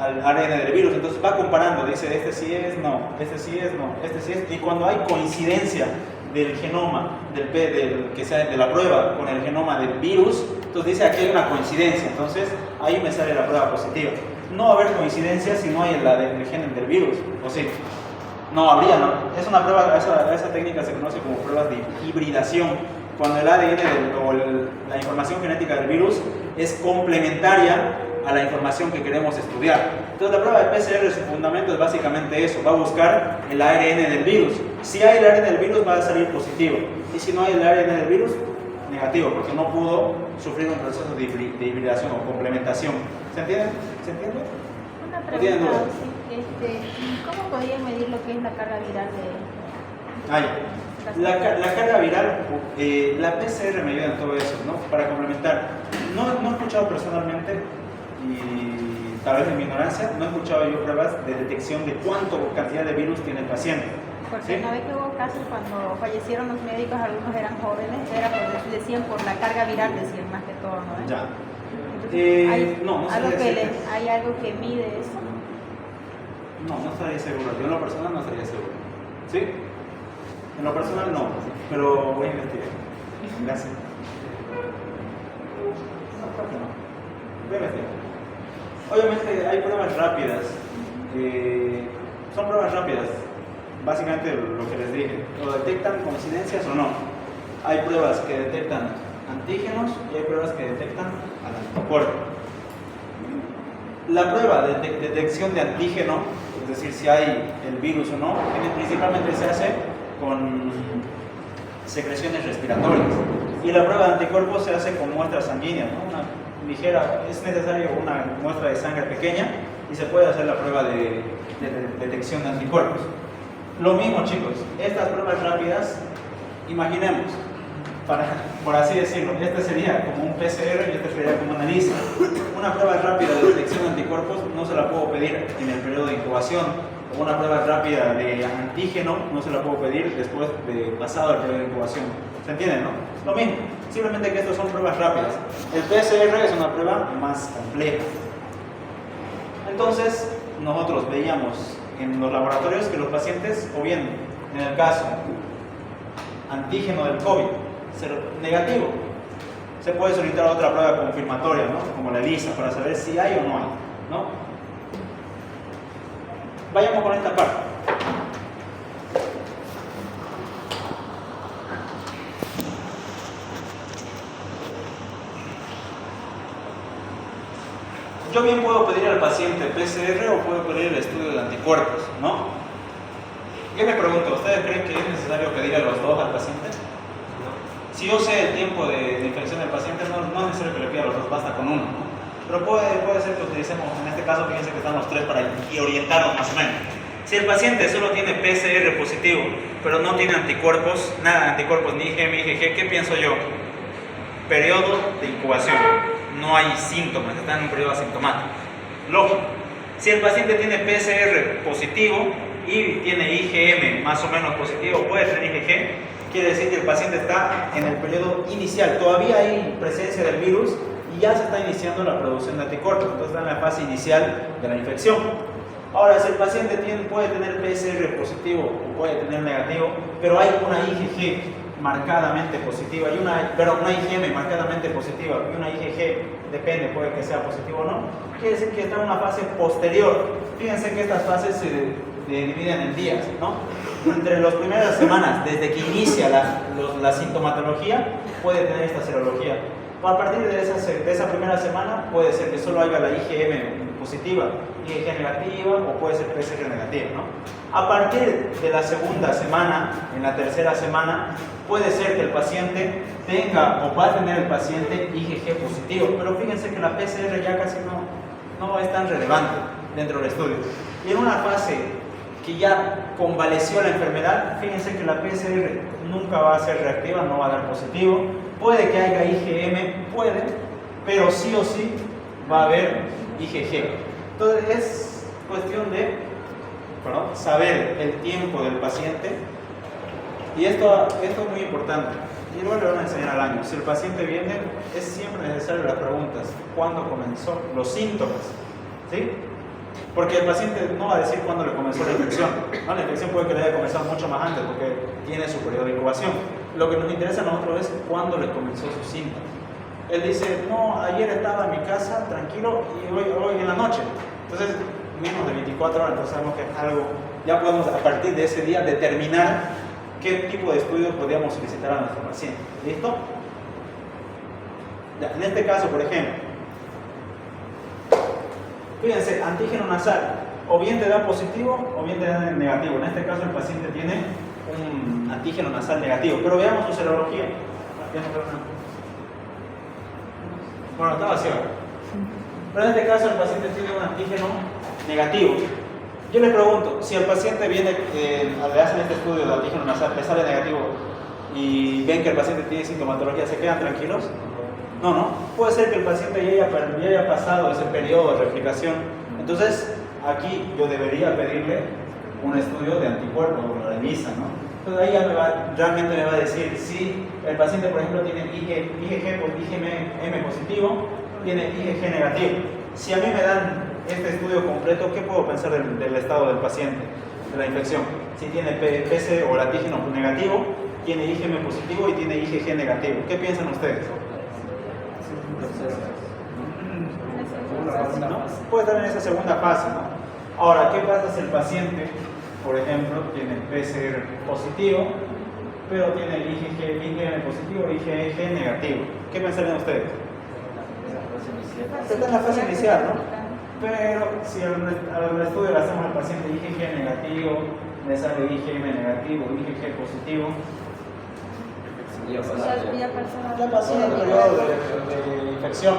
al ARN del virus, entonces va comparando, dice este sí es, no, este sí es, no, este sí es, y cuando hay coincidencia del genoma que sea de la prueba con el genoma del virus, entonces dice aquí hay una coincidencia, entonces ahí me sale la prueba positiva. no va a haber coincidencia si no hay el gen del virus, ¿o sí? No habría, ¿no? Es una prueba, esa técnica se conoce como pruebas de hibridación, cuando el ADN la información genética del virus es complementaria a la información que queremos estudiar. Entonces la prueba de PCR, su fundamento es básicamente eso, va a buscar el ARN del virus. Si hay el ARN del virus va a salir positivo, y si no hay el ARN del virus, negativo, porque no pudo sufrir un proceso de hibridación o complementación. ¿Se entiende? ¿Se entiende? Una ¿No tienen pregunta, duda? sí, ¿cómo podrían medir lo que es la carga viral de...? La carga viral, la PCR me ayuda en todo eso, ¿no? Para complementar. No he escuchado personalmente, y tal vez en mi ignorancia, no he escuchado yo pruebas de detección de cuánto cantidad de virus tiene el paciente. Porque ¿Sí? no ve que hubo casos cuando fallecieron los médicos, algunos eran jóvenes, era decían por la carga viral, decían más que todo, ¿no? Ya. ¿Hay, no algo sabría que decirte. ¿Hay algo que mide eso? No estaría seguro. Yo en lo personal no estaría seguro. ¿Sí? En lo personal no, pero voy a investigar. Gracias. ¿Por qué no? Voy a investigar. Obviamente hay pruebas rápidas. Son pruebas rápidas. Básicamente lo que les dije. O detectan coincidencias o no. Hay pruebas que detectan antígenos y hay pruebas que detectan al anticuerpo. La prueba de detección de antígeno, es decir, si hay el virus o no, principalmente se hace con secreciones respiratorias. Y la prueba de anticuerpos se hace con muestras sanguíneas, ¿no? Una ligera, es necesario una muestra de sangre pequeña y se puede hacer la prueba de detección de anticuerpos. Lo mismo, chicos, estas pruebas rápidas, imaginemos, por así decirlo, este sería como un PCR y este sería como una ELISA. Una prueba rápida de detección de anticuerpos no se la puedo pedir en el periodo de incubación, o una prueba rápida de antígeno no se la puedo pedir después de pasado el periodo de incubación. ¿Se entiende, no? Lo mismo, simplemente que estas son pruebas rápidas. El PCR es una prueba más compleja. Entonces, nosotros veíamos en los laboratorios que los pacientes, o bien en el caso antígeno del COVID, negativo, se puede solicitar otra prueba confirmatoria, ¿no? Como la ELISA, para saber si hay o no hay, ¿no? Vayamos con esta parte. Yo bien puedo pedir al paciente PCR o puedo pedir el estudio de anticuerpos, ¿no? Yo me pregunto, ¿ustedes creen que es necesario pedir a los dos al paciente? Si yo sé el tiempo de infección del paciente, no es necesario que le pida a los dos, basta con uno, ¿no? Pero puede ser que utilicemos, en este caso, fíjense que están los tres para orientarnos más o menos. Si el paciente solo tiene PCR positivo, pero no tiene anticuerpos, nada de anticuerpos, ni IgM, IgG, ¿qué pienso yo? Periodo de incubación. No hay síntomas, está en un periodo asintomático. Lógico. Si el paciente tiene PCR positivo y tiene IgM más o menos positivo, puede tener IgG, quiere decir que el paciente está en el periodo inicial. Todavía hay presencia del virus y ya se está iniciando la producción de anticuerpos, entonces está en la fase inicial de la infección. Ahora, si el paciente puede tener PCR positivo o puede tener negativo, pero hay una IgG marcadamente positiva y una IgM marcadamente positiva y una IgG, depende, puede que sea positivo o no, quiere decir que está en una fase posterior. Fíjense que estas fases se dividen en días, ¿no? Entre las primeras semanas, desde que inicia la sintomatología, puede tener esta serología. A partir de esa primera semana puede ser que solo haya la IgM positiva, IgG negativa o puede ser PCR negativa, ¿no? A partir de la segunda semana, en la tercera semana, puede ser que el paciente tenga o va a tener el paciente IgG positivo, pero fíjense que la PCR ya casi no es tan relevante dentro del estudio. Y en una fase que ya convaleció la enfermedad, fíjense que la PCR nunca va a ser reactiva, no va a dar positivo. Puede que haya IgM, pero sí o sí va a haber IgG. Entonces es cuestión de saber el tiempo del paciente, y esto es muy importante. Y luego le van a enseñar al año. Si el paciente viene, es siempre necesario las preguntas: ¿cuándo comenzó? Los síntomas, ¿sí? Porque el paciente no va a decir cuándo le comenzó la infección, ¿no? La infección puede que le haya comenzado mucho más antes porque tiene su periodo de incubación. Lo que nos interesa a nosotros es cuándo le comenzó sus síntomas. Él dice: no, ayer estaba en mi casa tranquilo y hoy en la noche. Entonces, menos de 24 horas, entonces sabemos que es algo, ya podemos a partir de ese día determinar qué tipo de estudio podríamos solicitar a nuestro paciente. ¿Listo? Ya, en este caso, por ejemplo, fíjense, antígeno nasal, o bien te da positivo o bien te da negativo. En este caso el paciente tiene un antígeno nasal negativo, pero veamos su serología. Bueno, está vacío. Pero en este caso el paciente tiene un antígeno negativo. Yo le pregunto, si el paciente viene, le hacen este estudio de antígeno nasal, le sale negativo y ven que el paciente tiene sintomatología, ¿se quedan tranquilos? No. Puede ser que el paciente ya haya pasado ese periodo de replicación. Entonces, aquí yo debería pedirle un estudio de anticuerpos, o lo revisa, ¿no? Entonces ahí ya realmente me va a decir si el paciente, por ejemplo, tiene IgM positivo, tiene IgG negativo. Si a mí me dan este estudio completo, ¿qué puedo pensar del estado del paciente, de la infección? Si tiene PC o el antígeno negativo, tiene IgM positivo y tiene IgG negativo. ¿Qué piensan ustedes? ¿No? Puede estar en esa segunda fase, ¿no? Ahora, ¿qué pasa si el paciente, por ejemplo, tiene PCR positivo, pero tiene IgM positivo y IgG negativo? ¿Qué pensarían ustedes? Está en la fase inicial, ¿no? Pero si al estudio le hacemos al paciente IgG negativo, le sale IgM negativo, IgG positivo, ya pasó el periodo de infección.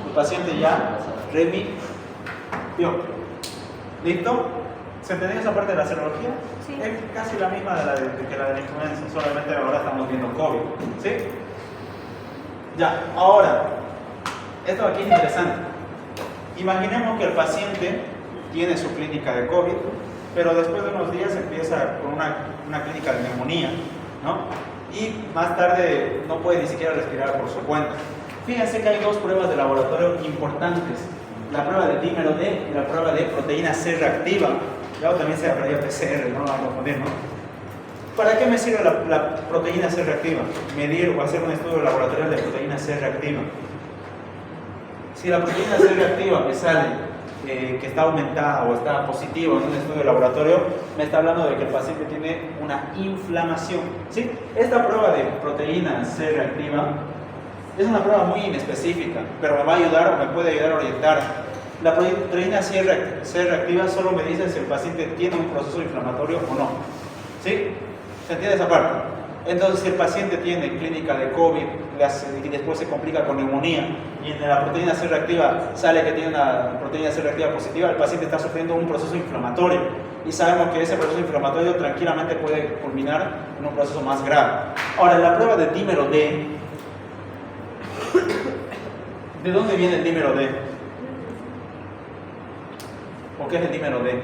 El paciente ya remitió. ¿Listo? ¿Se entendió esa parte de la serología? Sí. Es casi la misma que la de la influenza, solamente ahora estamos viendo COVID. ¿Sí? Ya, ahora, esto aquí es interesante. Imaginemos que el paciente tiene su clínica de COVID, pero después de unos días empieza con una clínica de neumonía, ¿no? Y más tarde no puede ni siquiera respirar por su cuenta. Fíjense que hay dos pruebas de laboratorio importantes: la prueba de dímero D y la prueba de proteína C reactiva. Luego también se llamaría PCR, no lo vamos a poner, ¿no? ¿Para qué me sirve la proteína C reactiva? Medir o hacer un estudio laboratorial de proteína C reactiva. Si la proteína C reactiva me sale que está aumentada o está positiva en un estudio de laboratorio, me está hablando de que el paciente tiene una inflamación. ¿Sí? Esta prueba de proteína C reactiva es una prueba muy inespecífica, pero me va a ayudar o me puede ayudar a orientar. La proteína C reactiva solo me dice si el paciente tiene un proceso inflamatorio o no. ¿Sí? ¿Se entiende esa parte? Entonces, si el paciente tiene clínica de COVID y después se complica con neumonía y en la proteína C reactiva sale que tiene una proteína C reactiva positiva, el paciente está sufriendo un proceso inflamatorio y sabemos que ese proceso inflamatorio tranquilamente puede culminar en un proceso más grave. Ahora, en la prueba de dímero D, ¿de dónde viene el dímero D? ¿O qué es el dímero D?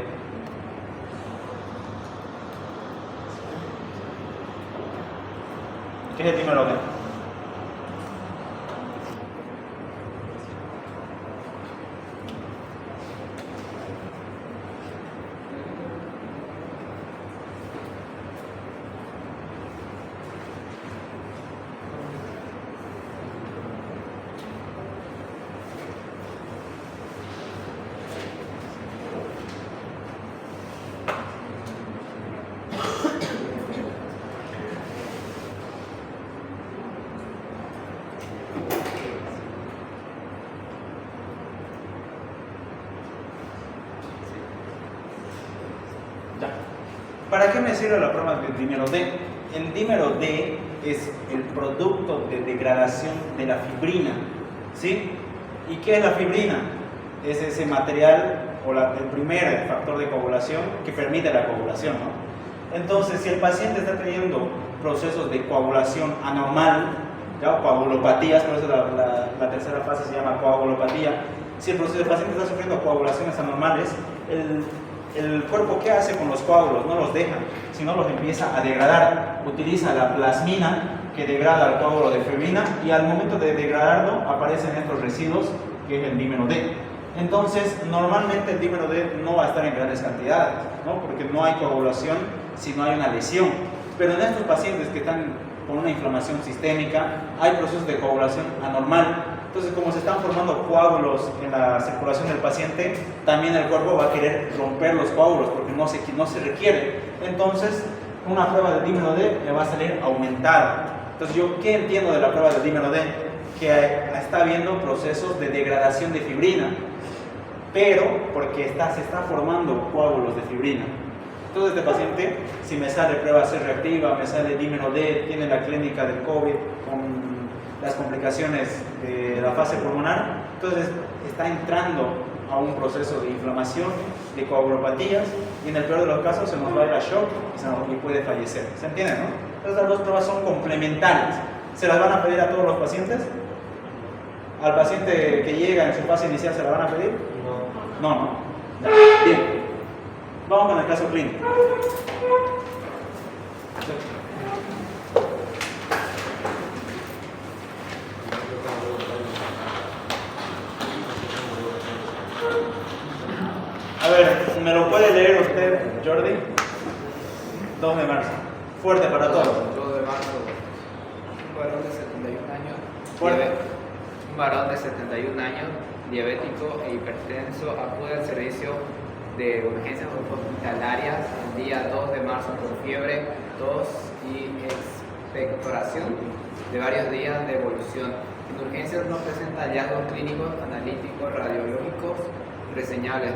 ¿Qué es el dímero D? ¿Para qué me sirve la prueba del dímero D? El dímero D es el producto de degradación de la fibrina, ¿sí? ¿Y qué es la fibrina? Es ese material o el primer factor de coagulación que permite la coagulación, ¿no? Entonces, si el paciente está teniendo procesos de coagulación anormal, ¿ya? Coagulopatías, por eso la tercera fase se llama coagulopatía. Si el paciente está sufriendo coagulaciones anormales, el cuerpo, ¿qué hace con los coágulos? No los deja, sino los empieza a degradar. Utiliza la plasmina que degrada el coágulo de fibrina y al momento de degradarlo aparecen estos residuos que es el dímero D. Entonces, normalmente el dímero D no va a estar en grandes cantidades, ¿no? Porque no hay coagulación si no hay una lesión. Pero en estos pacientes que están con una inflamación sistémica, hay procesos de coagulación anormal. Entonces, como se están formando coágulos en la circulación del paciente, también el cuerpo va a querer romper los coágulos porque no se requiere. Entonces, una prueba de dímero D le va a salir aumentada. Entonces, ¿yo qué entiendo de la prueba de dímero D? Que está habiendo procesos de degradación de fibrina, pero porque se está formando coágulos de fibrina. Entonces, este paciente, si me sale prueba C reactiva, me sale dímero D, tiene la clínica del COVID con las complicaciones de la fase pulmonar, entonces está entrando a un proceso de inflamación, de coagulopatías, y en el peor de los casos se nos va a ir a shock y puede fallecer. ¿Se entiende, no? Entonces las dos pruebas son complementarias. ¿Se las van a pedir a todos los pacientes? ¿Al paciente que llega en su fase inicial se la van a pedir? No. Ya. Bien. Vamos con el caso clínico. A ver, ¿me lo puede leer usted, Jordi? 2 de marzo. Fuerte para todos. 2 de marzo. Un varón de 71 años. Fuerte. Un varón de 71 años, diabético e hipertenso, acude al servicio de urgencias hospitalarias el día 2 de marzo con fiebre, tos y expectoración de varios días de evolución. En urgencias no presenta hallazgos clínicos, analíticos, radiológicos reseñables,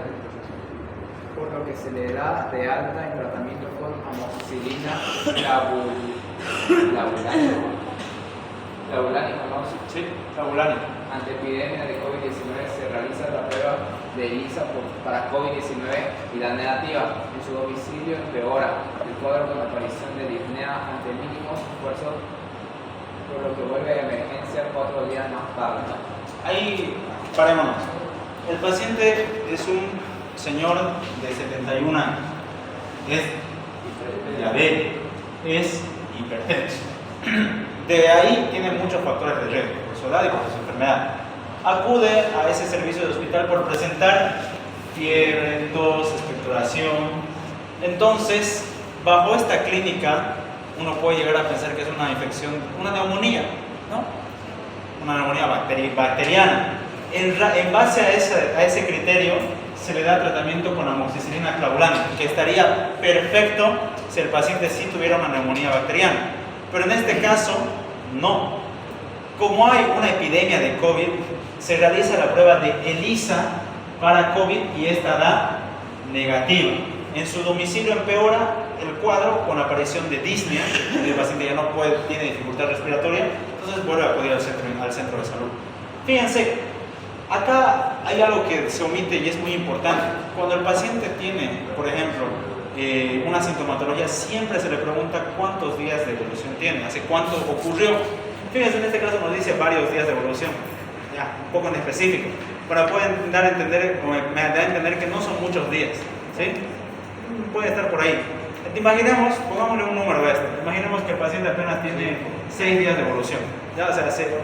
por lo que se le da de alta en tratamiento con amoxicilina clavulánica, ¿no? Sí, clavulánica. Ante epidemia de COVID-19 se realiza la prueba de ELISA para COVID-19 y da negativa. En su domicilio empeora el cuadro con la aparición de disnea ante mínimos esfuerzos, por lo que vuelve a emergencia 4 días más tarde. Ahí parémonos. El paciente es un señor de 71 años, es diabético, es hipertenso. De ahí tiene muchos factores de riesgo, por su edad y por su enfermedad. Acude a ese servicio de hospital por presentar fiebre, tos, expectoración. Entonces, bajo esta clínica, uno puede llegar a pensar que es una infección, una neumonía, ¿no? Una neumonía bacteriana. En base a ese criterio, se le da tratamiento con amoxicilina clavulánica, que estaría perfecto si el paciente sí tuviera una neumonía bacteriana. Pero en este caso, no. Como hay una epidemia de COVID, se realiza la prueba de ELISA para COVID y esta da negativa. En su domicilio empeora el cuadro con aparición de disnea, el paciente ya no tiene dificultad respiratoria, entonces vuelve a acudir al centro de salud. Fíjense, acá hay algo que se omite y es muy importante. Cuando el paciente tiene, por ejemplo, una sintomatología, siempre se le pregunta cuántos días de evolución tiene, hace cuánto ocurrió. Fíjense, en este caso nos dice varios días de evolución, ya, un poco en específico, pero pueden dar a entender, me da a entender que no son muchos días, ¿sí? Puede estar por ahí. Imaginemos, pongámosle un número a esto, imaginemos que el paciente apenas tiene 6 días de evolución, ya, o sea, 5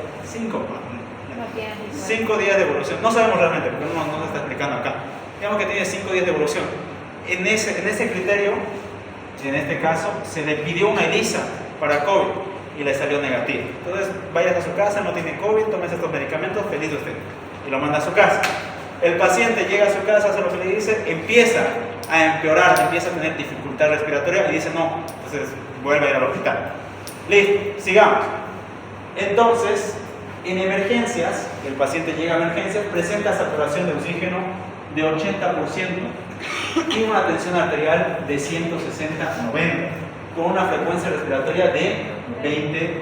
días de evolución, no sabemos realmente, porque no se está explicando acá. Digamos que tiene 5 días de evolución. En ese criterio, en este caso, se le pidió una ELISA para COVID y le salió negativa. Entonces, vayas a su casa, no tiene COVID, tomes estos medicamentos, feliz de usted, y lo manda a su casa. El paciente llega a su casa, hace lo que le dice, empieza a empeorar, empieza a tener dificultad respiratoria y dice no, entonces vuelve a ir al hospital. Listo, sigamos. Entonces, en emergencias, el paciente llega a emergencias, presenta saturación de oxígeno de 80% y una tensión arterial de 160-90, con una frecuencia respiratoria de 20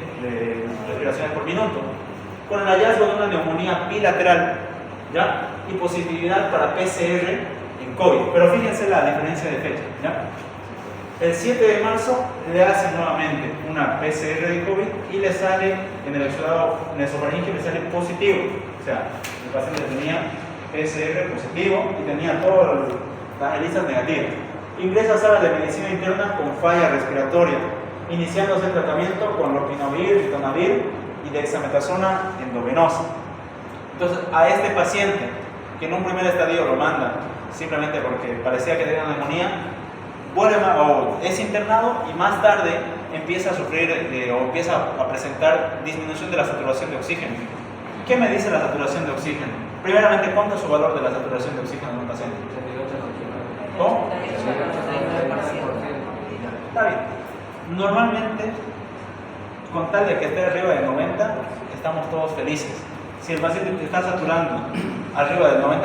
respiraciones por minuto, con el hallazgo de una neumonía bilateral, ¿ya? Y positividad para PCR en COVID. Pero fíjense la diferencia de fecha, ¿ya? El 7 de marzo le hacen nuevamente una PCR de COVID y le sale en el exudado nasofaríngeo, le sale positivo. O sea, el paciente tenía PCR positivo y tenía todas las ELISAs negativas. Ingresa a sala de medicina interna con falla respiratoria, iniciándose el tratamiento con lopinavir, ritonavir y dexametasona endovenosa. Entonces, a este paciente, que en un primer estadio lo manda simplemente porque parecía que tenía neumonía, es internado y más tarde empieza a sufrir o empieza a presentar disminución de la saturación de oxígeno. ¿Qué me dice la saturación de oxígeno? Primeramente, ¿cuánto es su valor de la saturación de oxígeno en un paciente? ¿Cómo? Está bien. Normalmente, con tal de que esté arriba de 90, estamos todos felices. Si el paciente está saturando arriba del 90%,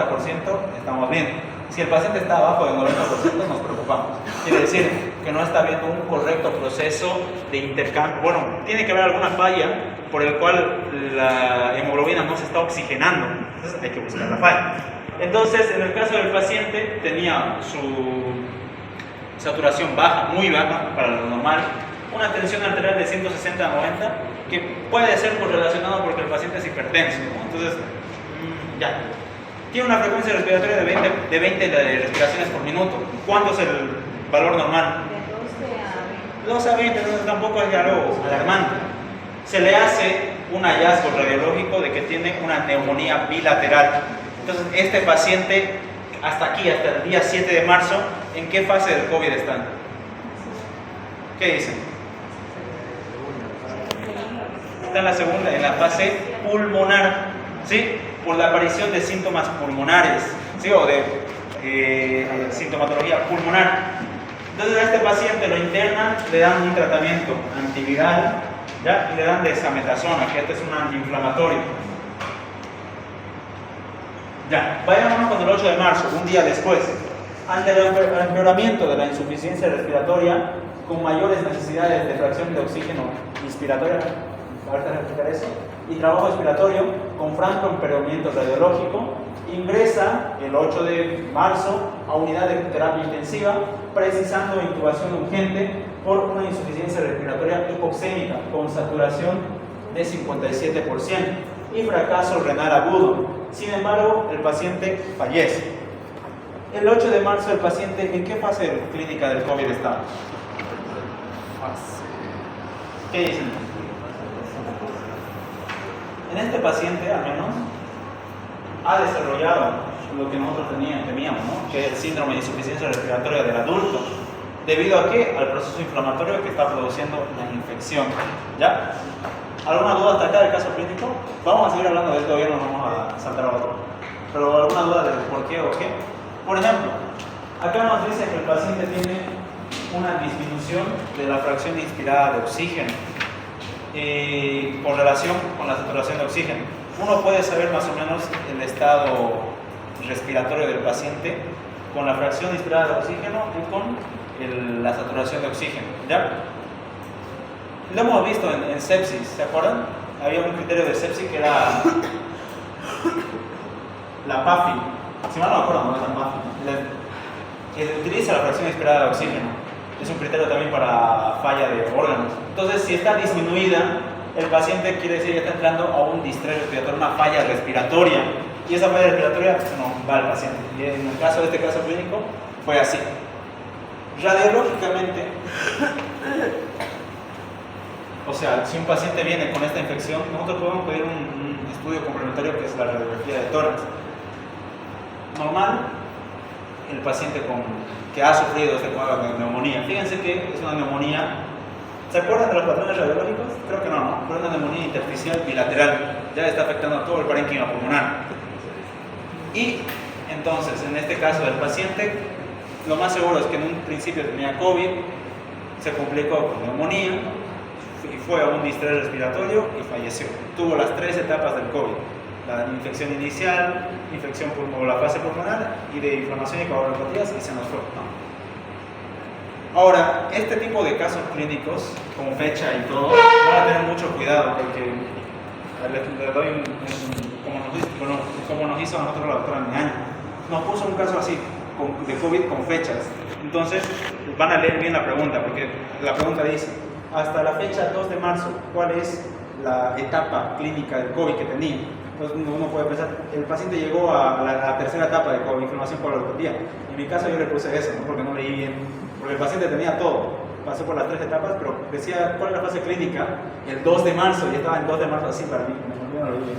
estamos bien. Si el paciente está abajo del 90%, nos preocupamos. Quiere decir que no está habiendo un correcto proceso de intercambio. Bueno, tiene que haber alguna falla por el cual la hemoglobina no se está oxigenando. Entonces hay que buscar la falla. Entonces, en el caso del paciente, tenía su saturación baja, muy baja para lo normal, una tensión arterial de 160 a 90, que puede ser correlacionado porque el paciente es hipertenso, ¿no? Entonces, ya. Tiene una frecuencia respiratoria de 20 respiraciones por minuto. ¿Cuánto es el valor normal? De 12 12 a 20. a 20, entonces tampoco es algo alarmante. Se le hace un hallazgo radiológico de que tiene una neumonía bilateral. Entonces, este paciente, hasta aquí, hasta el día 7 de marzo, ¿en qué fase del COVID están? ¿Qué dicen? Está en la segunda, en la fase pulmonar, ¿sí? Por la aparición de síntomas pulmonares, ¿sí? O de sintomatología pulmonar. Entonces a este paciente lo internan, le dan un tratamiento antiviral, ¿ya? Y le dan dexametasona, que este es un antiinflamatorio. Ya, vayámonos con el 8 de marzo, un día después. Ante el empeoramiento de la insuficiencia respiratoria, con mayores necesidades de fracción de oxígeno inspiratoria, ahorita explicar eso, y trabajo expiratorio, con franco empeoramiento radiológico, ingresa el 8 de marzo a unidad de terapia intensiva, precisando intubación urgente por una insuficiencia respiratoria hipoxémica con saturación de 57% y fracaso renal agudo. Sin embargo, el paciente fallece. El 8 de marzo, el paciente, ¿en qué fase clínica del COVID está? ¿Qué dicen? En este paciente, al menos, ha desarrollado lo que nosotros temíamos, ¿no? Que es el síndrome de insuficiencia respiratoria del adulto. ¿Debido a qué? Al proceso inflamatorio que está produciendo la infección. ¿Ya? ¿Alguna duda hasta acá del caso clínico? Vamos a seguir hablando de esto, todavía no vamos a saltar a otro. Pero ¿alguna duda de por qué o qué? Por ejemplo, acá nos dice que el paciente tiene una disminución de la fracción inspirada de oxígeno por relación con la saturación de oxígeno. Uno puede saber más o menos el estado respiratorio del paciente con la fracción inspirada de oxígeno y con la saturación de oxígeno, ¿ya? Lo hemos visto en sepsis, ¿se acuerdan? Había un criterio de sepsis que era la PAFI, si mal no me acuerdo, no es la PAFI, que utiliza la fracción inspirada de oxígeno. Es un criterio también para falla de órganos. Entonces, si está disminuida, el paciente quiere decir que está entrando a un distrés respiratorio, una falla respiratoria. Y esa falla respiratoria no va al paciente. Y en el caso de este caso clínico, fue así. Radiológicamente, o sea, si un paciente viene con esta infección, nosotros podemos pedir un estudio complementario que es la radiografía de tórax. Normal, el paciente que ha sufrido este cuadro de neumonía. Fíjense que es una neumonía. ¿Se acuerdan de los patrones radiológicos? Creo que no, pero es una neumonía intersticial bilateral. Ya está afectando a todo el parénquima pulmonar. Y entonces, en este caso del paciente, lo más seguro es que en un principio tenía COVID, se complicó con neumonía, y fue a un distrés respiratorio y falleció. Tuvo las 3 etapas del COVID. La infección inicial, infección la fase pulmonar y de inflamación y coagulopatías y se nos fue. ¿No? Ahora, este tipo de casos clínicos, con fecha y todo, van a tener mucho cuidado porque le doy como nos hizo a nosotros la doctora Miaña. Nos puso un caso así, de COVID con fechas. Entonces, van a leer bien la pregunta porque la pregunta dice, hasta la fecha 2 de marzo, ¿cuál es la etapa clínica del COVID que tenía? Entonces uno puede pensar, el paciente llegó a la tercera etapa de COVID, inflamación coagulopatía. En mi caso yo le puse eso, ¿no? Porque no leí bien, porque el paciente tenía todo, pasó por las 3 etapas, pero decía cuál es la fase clínica, el 2 de marzo, y estaba el 2 de marzo así para mí, no lo leí bien.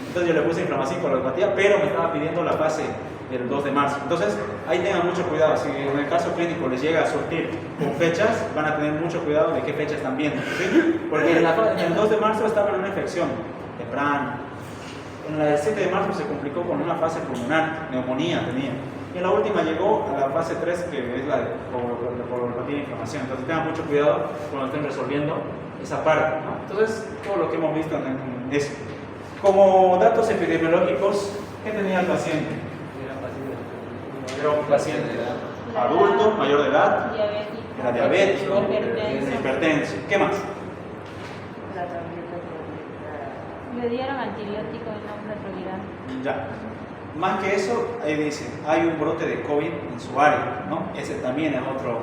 Entonces yo le puse inflamación coagulopatía, pero me estaba pidiendo la fase del 2 de marzo. Entonces ahí tengan mucho cuidado, si en el caso clínico les llega a surtir con fechas, van a tener mucho cuidado de qué fecha están viendo, ¿sí? Porque en el 2 de marzo estaba en una infección de PRAN, El 7 de marzo se complicó con una fase pulmonar, neumonía tenía. Y en la última llegó a la fase 3, que es la de polipatía e inflamación. Entonces tengan mucho cuidado cuando estén resolviendo esa parte, ¿no? Entonces, todo lo que hemos visto en eso. Como datos epidemiológicos, ¿qué tenía el paciente? Era un paciente adulto, mayor de edad, era diabético, hipertenso. ¿Qué más? Le dieron antibiótico y no retroviral. Ya. Más que eso, ahí dice, hay un brote de COVID en su área, ¿no? Ese también es otro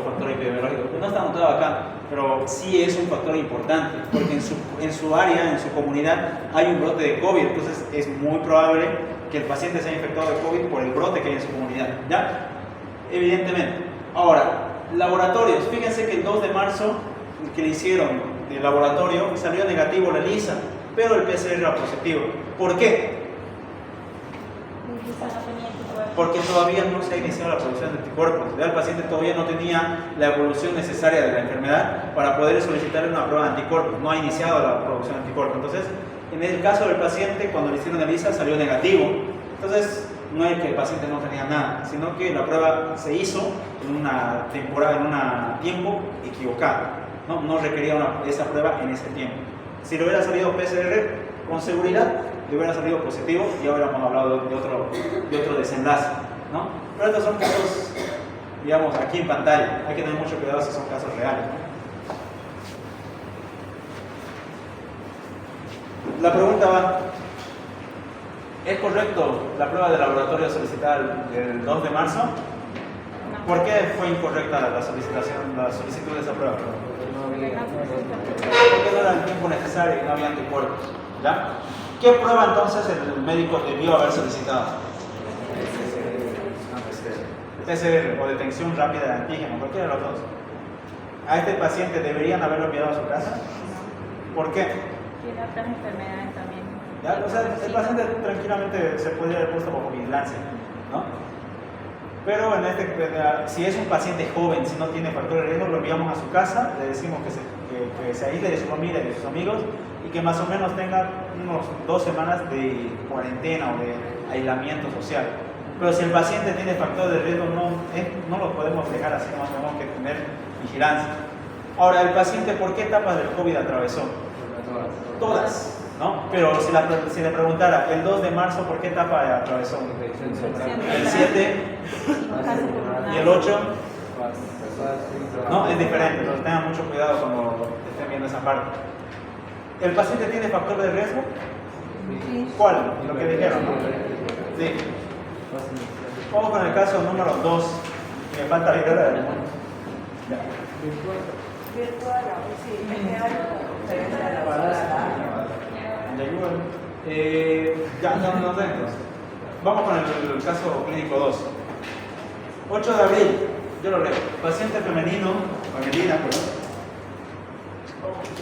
factor epidemiológico. No está anotado acá, pero sí es un factor importante, porque en su área, en su comunidad, hay un brote de COVID, entonces es muy probable que el paciente sea infectado de COVID por el brote que hay en su comunidad, ¿ya? Evidentemente. Ahora, laboratorios. Fíjense que el 2 de marzo, que le hicieron de laboratorio, salió negativo la ELISA, pero el PCR era positivo. ¿Por qué? Porque todavía no se ha iniciado la producción de anticuerpos. El paciente todavía no tenía la evolución necesaria de la enfermedad para poder solicitarle una prueba de anticuerpos. No ha iniciado la producción de anticuerpos. Entonces, en el caso del paciente, cuando le hicieron ELISA, salió negativo. Entonces, no es que el paciente no tenía nada, sino que la prueba se hizo en una temporada, en un tiempo equivocado. No requería esa prueba en ese tiempo. Si le hubiera salido PCR, con seguridad le hubiera salido positivo y ya hubiéramos hablado de otro desenlace, ¿no? Pero estos son casos, digamos, aquí en pantalla. Hay que tener mucho cuidado si son casos reales, ¿no? La pregunta va: ¿es correcto la prueba de laboratorio solicitada el 2 de marzo? ¿Por qué fue incorrecta la solicitud de esa prueba? Porque no era el tiempo necesario y no había anticuerpos, ¿ya? ¿Qué prueba entonces el médico debió haber solicitado? PCR o detección rápida de antígeno, cualquiera de los dos. ¿A este paciente deberían haberlo enviado a su casa? ¿Por qué? Tiene otras enfermedades también. ¿Ya? O sea, el paciente tranquilamente se podría haber puesto bajo vigilancia, ¿no? Pero si es un paciente joven, si no tiene factores de riesgo, lo enviamos a su casa, le decimos que se aísle de su familia y de sus amigos y que más o menos tenga unos 2 semanas de cuarentena o de aislamiento social. Pero si el paciente tiene factores de riesgo, no lo podemos dejar así, no tenemos que tener vigilancia. Ahora, el paciente, ¿por qué etapas del COVID atravesó? Todas. ¿No? Pero si le preguntara, el 2 de marzo, ¿por qué etapa atravesó? El 7 y el 8. No, es diferente, entonces tengan mucho cuidado cuando estén viendo esa parte. ¿El paciente tiene factor de riesgo? ¿Cuál? Lo que dijeron. Sí. Vamos con el caso número 2. Me falta la idea del mundo. Virtual, sí, ya nos dentro. Vamos con el caso clínico 2. 8 de abril, yo lo leo. Paciente femenina,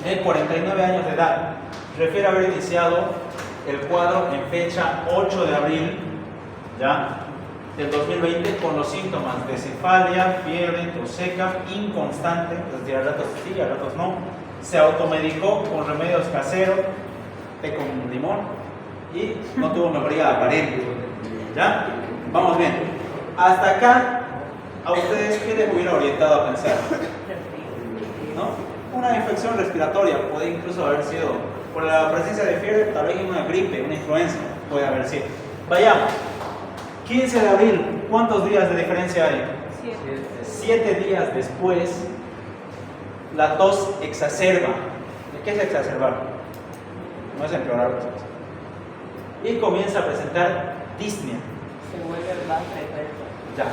de 49 años de edad, refiere haber iniciado el cuadro en fecha 8 de abril, ¿ya?, del 2020 con los síntomas de cefalea, fiebre, tos seca, inconstante, es decir, a ratos sí, a ratos no. Se automedicó con remedios caseros, té con limón, y no tuvo mejoría aparente. ¿Ya? Vamos bien. Hasta acá, ¿a ustedes qué les hubiera orientado a pensar? ¿No? Una infección respiratoria, puede incluso haber sido por la presencia de fiebre, tal vez una gripe, una influenza, puede haber sido. Vayamos. 15 de abril, ¿cuántos días de diferencia hay? 7 días después, la tos exacerba. ¿Qué es exacerbar? No es empeorar las cosas. Y comienza a presentar disnea. Se vuelve más frecuente. Ya.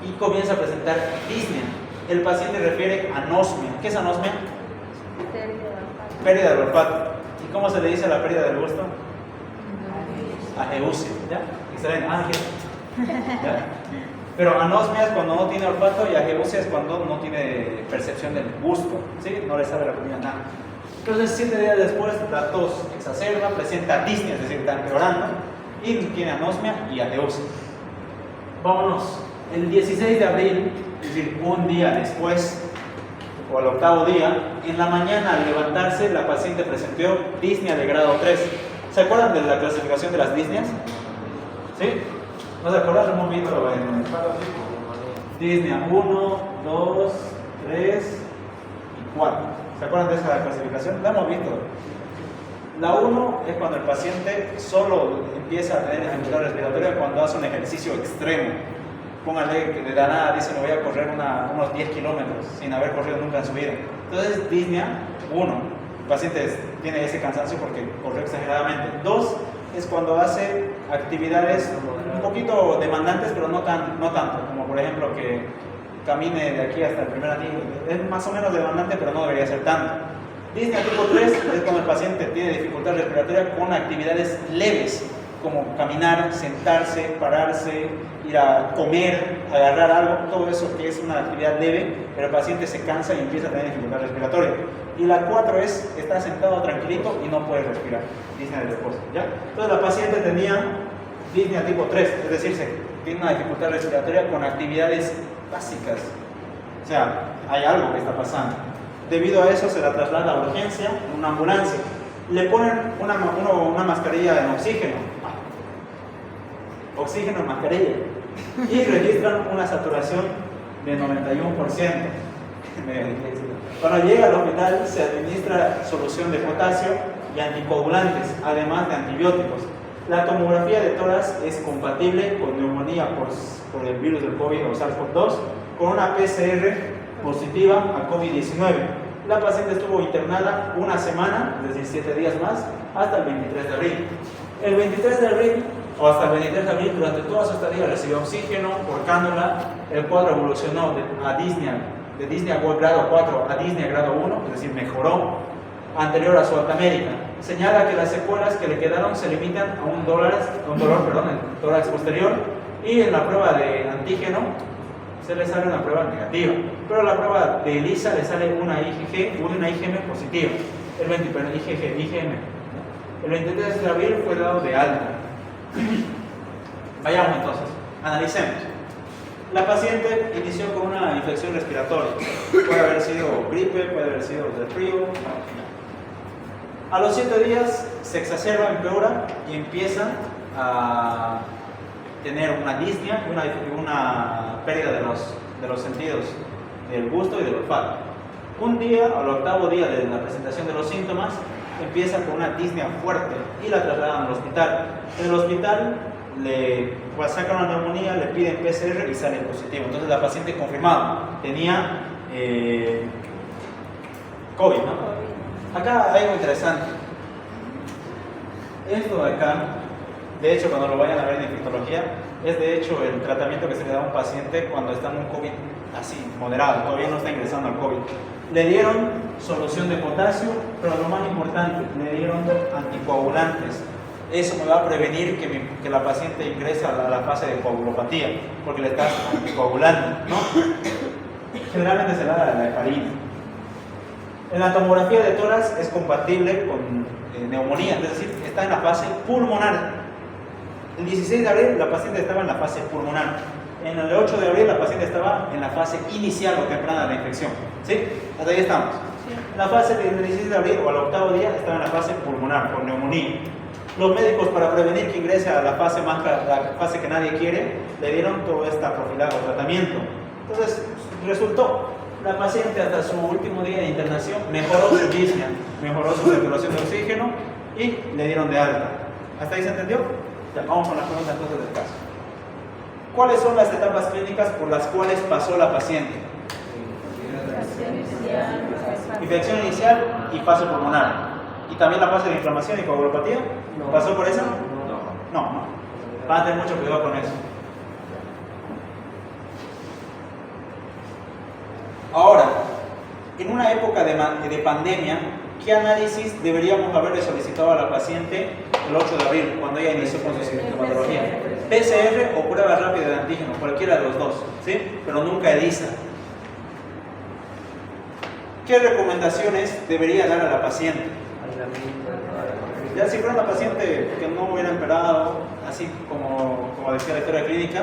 Y comienza a presentar disnea. El paciente refiere anosmia. ¿Qué es anosmia? Pérdida del olfato. ¿Y cómo se le dice a la pérdida del gusto? Ageusia. ¿Ya? Excelente. ¿Ya? Pero anosmia es cuando no tiene olfato y ageusia es cuando no tiene percepción del gusto, ¿sí? No le sabe la comida nada. Entonces 7 días después la tos exacerba, presenta disnea, es decir, está empeorando, y tiene anosmia y ageusia. Vámonos. El 16 de abril, es decir, un día después, o al 8º día, en la mañana al levantarse la paciente presentó disnea de grado 3. ¿Se acuerdan de la clasificación de las disneas? ¿Sí? ¿No se acuerdan? Lo hemos visto en disnea 1, 2, 3 y 4. ¿Se acuerdan de esa clasificación? La hemos visto. La 1 es cuando el paciente solo empieza a tener dificultad respiratoria cuando hace un ejercicio extremo. Póngale que de la nada dice me voy a correr unos 10 kilómetros sin haber corrido nunca en su vida. Entonces, disnea 1. El paciente tiene ese cansancio porque corrió exageradamente. 2 es cuando hace actividades un poquito demandantes, pero no tanto, como por ejemplo que camine de aquí hasta el primer anillo. Es más o menos demandante, pero no debería ser tanto. Disnea tipo 3 es cuando el paciente tiene dificultad respiratoria con actividades leves, como caminar, sentarse, pararse, ir a comer, agarrar algo, todo eso que es una actividad leve, pero el paciente se cansa y empieza a tener dificultad respiratoria. Y la 4 es estar sentado tranquilito y no puede respirar, disnea de reposo, ¿ya? Entonces la paciente tenía disnea tipo 3, es decir, tiene una dificultad respiratoria con actividades básicas. O sea, hay algo que está pasando. Debido a eso se la traslada a urgencia en una ambulancia. Le ponen una mascarilla en oxígeno en mascarilla, y registran una saturación de 91%. Cuando llega al hospital se administra solución de potasio y anticoagulantes, además de antibióticos. La tomografía de tórax es compatible con neumonía por el virus del COVID o SARS-CoV-2, con una PCR positiva a COVID-19. La paciente estuvo internada una semana, es decir, 7 días más, hasta el 23 de abril. El 23 de abril, o hasta el 23 de abril, durante toda su estadía recibió oxígeno por cánula. El cuadro evolucionó de disnea grado 4 a disnea grado 1, es decir, mejoró, anterior a su alta médica. Señala que las secuelas que le quedaron se limitan a un dolor en el tórax posterior, y en la prueba de antígeno se le sale una prueba negativa, pero la prueba de ELISA le sale una IgM positiva, IgM. El 23 de abril fue dado de alta. Vayamos entonces, analicemos. La paciente inició con una infección respiratoria, puede haber sido gripe, puede haber sido del frío. A los 7 días se exacerba, empeora y empieza a tener una disnea y una pérdida de los sentidos del gusto y del olfato. Un día, al 8º día de la presentación de los síntomas, empieza con una disnea fuerte y la trasladan al hospital. En el hospital le sacan una neumonía, le piden PCR y sale positivo. Entonces la paciente confirmada tenía COVID, ¿no? Acá hay algo interesante. Esto de acá, de hecho, cuando lo vayan a ver en infectología, es de hecho el tratamiento que se le da a un paciente cuando está en un COVID así, moderado, todavía no está ingresando al COVID. Le dieron solución de potasio, pero lo más importante, le dieron anticoagulantes. Eso me va a prevenir que la paciente ingrese a la fase de coagulopatía, porque le estás anticoagulando, ¿no? Generalmente se da la heparina. En la tomografía de tórax es compatible con neumonía, es decir, está en la fase pulmonar. El 16 de abril la paciente estaba en la fase pulmonar. En el 8 de abril la paciente estaba en la fase inicial o temprana de la infección. ¿Sí? Hasta ahí estamos. Sí. La fase del 16 de abril o al 8º día estaba en la fase pulmonar por neumonía. Los médicos, para prevenir que ingrese a la fase que nadie quiere, le dieron toda esta profilaxis o tratamiento. Entonces, resultó, la paciente hasta su último día de internación mejoró su disnea, mejoró su saturación de oxígeno y le dieron de alta. ¿Hasta ahí se entendió? Ya, vamos con las preguntas entonces del caso. ¿Cuáles son las etapas clínicas por las cuales pasó la paciente? Infección inicial y fase pulmonar. ¿Y también la fase de inflamación y coagulopatía? No. ¿Pasó por eso? No. No. Van a tener mucho cuidado con eso. Ahora, en una época de pandemia, ¿qué análisis deberíamos haberle solicitado a la paciente el 8 de abril, cuando ella inició con su sintomatología? PCR o prueba rápida de antígeno, cualquiera de los dos, ¿sí? Pero nunca ELISA. ¿Qué recomendaciones debería dar a la paciente? Ya si fuera una paciente que no hubiera empeorado, así como decía la historia clínica,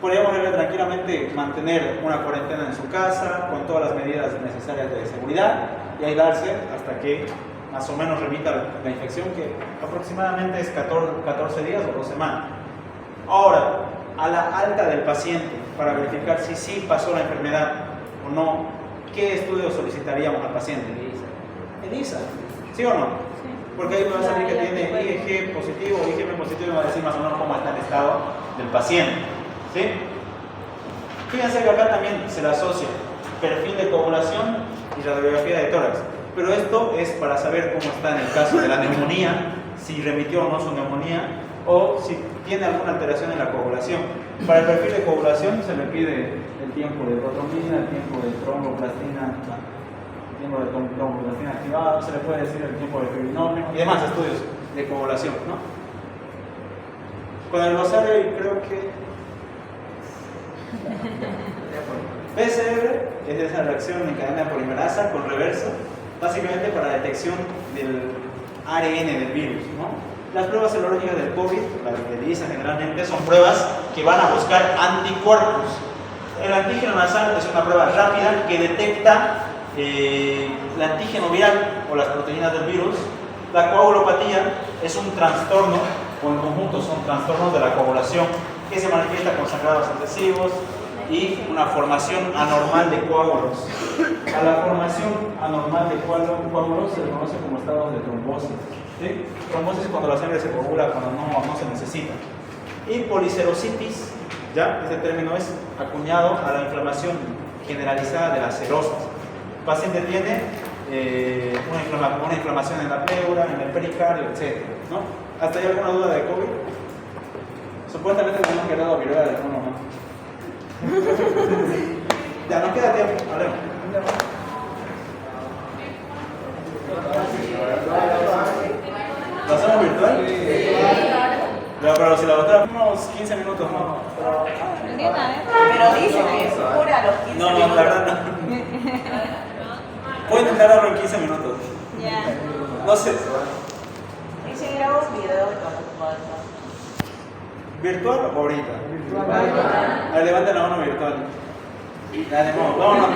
podríamos tranquilamente mantener una cuarentena en su casa con todas las medidas necesarias de seguridad y aislarse hasta que más o menos remita la infección, que aproximadamente es 14 días o 2 semanas. Ahora, a la alta del paciente, para verificar si sí pasó la enfermedad o no, ¿qué estudio solicitaríamos al paciente? ELISA, ¿sí o no? Sí. Porque ahí me va a salir que tiene IgG positivo o IgM positivo y me va a decir más o menos cómo está el estado del paciente. ¿Sí? Fíjense que acá también se le asocia perfil de coagulación y radiografía de tórax. Pero esto es para saber cómo está en el caso de la neumonía, si remitió o no su neumonía, o si tiene alguna alteración en la coagulación. Para el perfil de coagulación se le pide el tiempo de protrombina, el tiempo de tromboplastina, el tiempo de tromboplastina activado, se le puede decir el tiempo de fibrinógeno y demás estudios de coagulación, ¿no? Con el glosario creo que PCR es esa reacción en cadena polimerasa con reverso, básicamente para detección del ARN del virus, ¿no? Las pruebas serológicas del COVID, las de ELISA generalmente, son pruebas que van a buscar anticuerpos. El antígeno nasal es una prueba rápida que detecta el antígeno viral o las proteínas del virus. La coagulopatía es un trastorno, o en conjunto son trastornos de la coagulación, que se manifiesta con sangrados excesivos y una formación anormal de coágulos. A la formación anormal de coágulos se le conoce como estados de trombosis. ¿Sí? Trombosis es cuando la sangre se coagula, cuando no se necesita. Y policerositis, ya este término es acuñado a la inflamación generalizada de las serosas. El paciente tiene una inflamación en la pleura, en el pericardio, etc. ¿No? ¿Hasta hay alguna duda de COVID? Supuestamente no hemos quedado viruela del mono, ¿no? Ya no queda tiempo, hablemos. ¿Lo hacemos virtual? Pero si la otra, unos 15 minutos, ¿no? Pero dice que cura a los 15 No, minutos. la verdad no. Puedo intentar darlo en 15 minutos. Ya. No sé. Y si grabo un video de todo. ¿Virtual o ahorita? A ver, levanten la mano virtual. Dale, vámonos.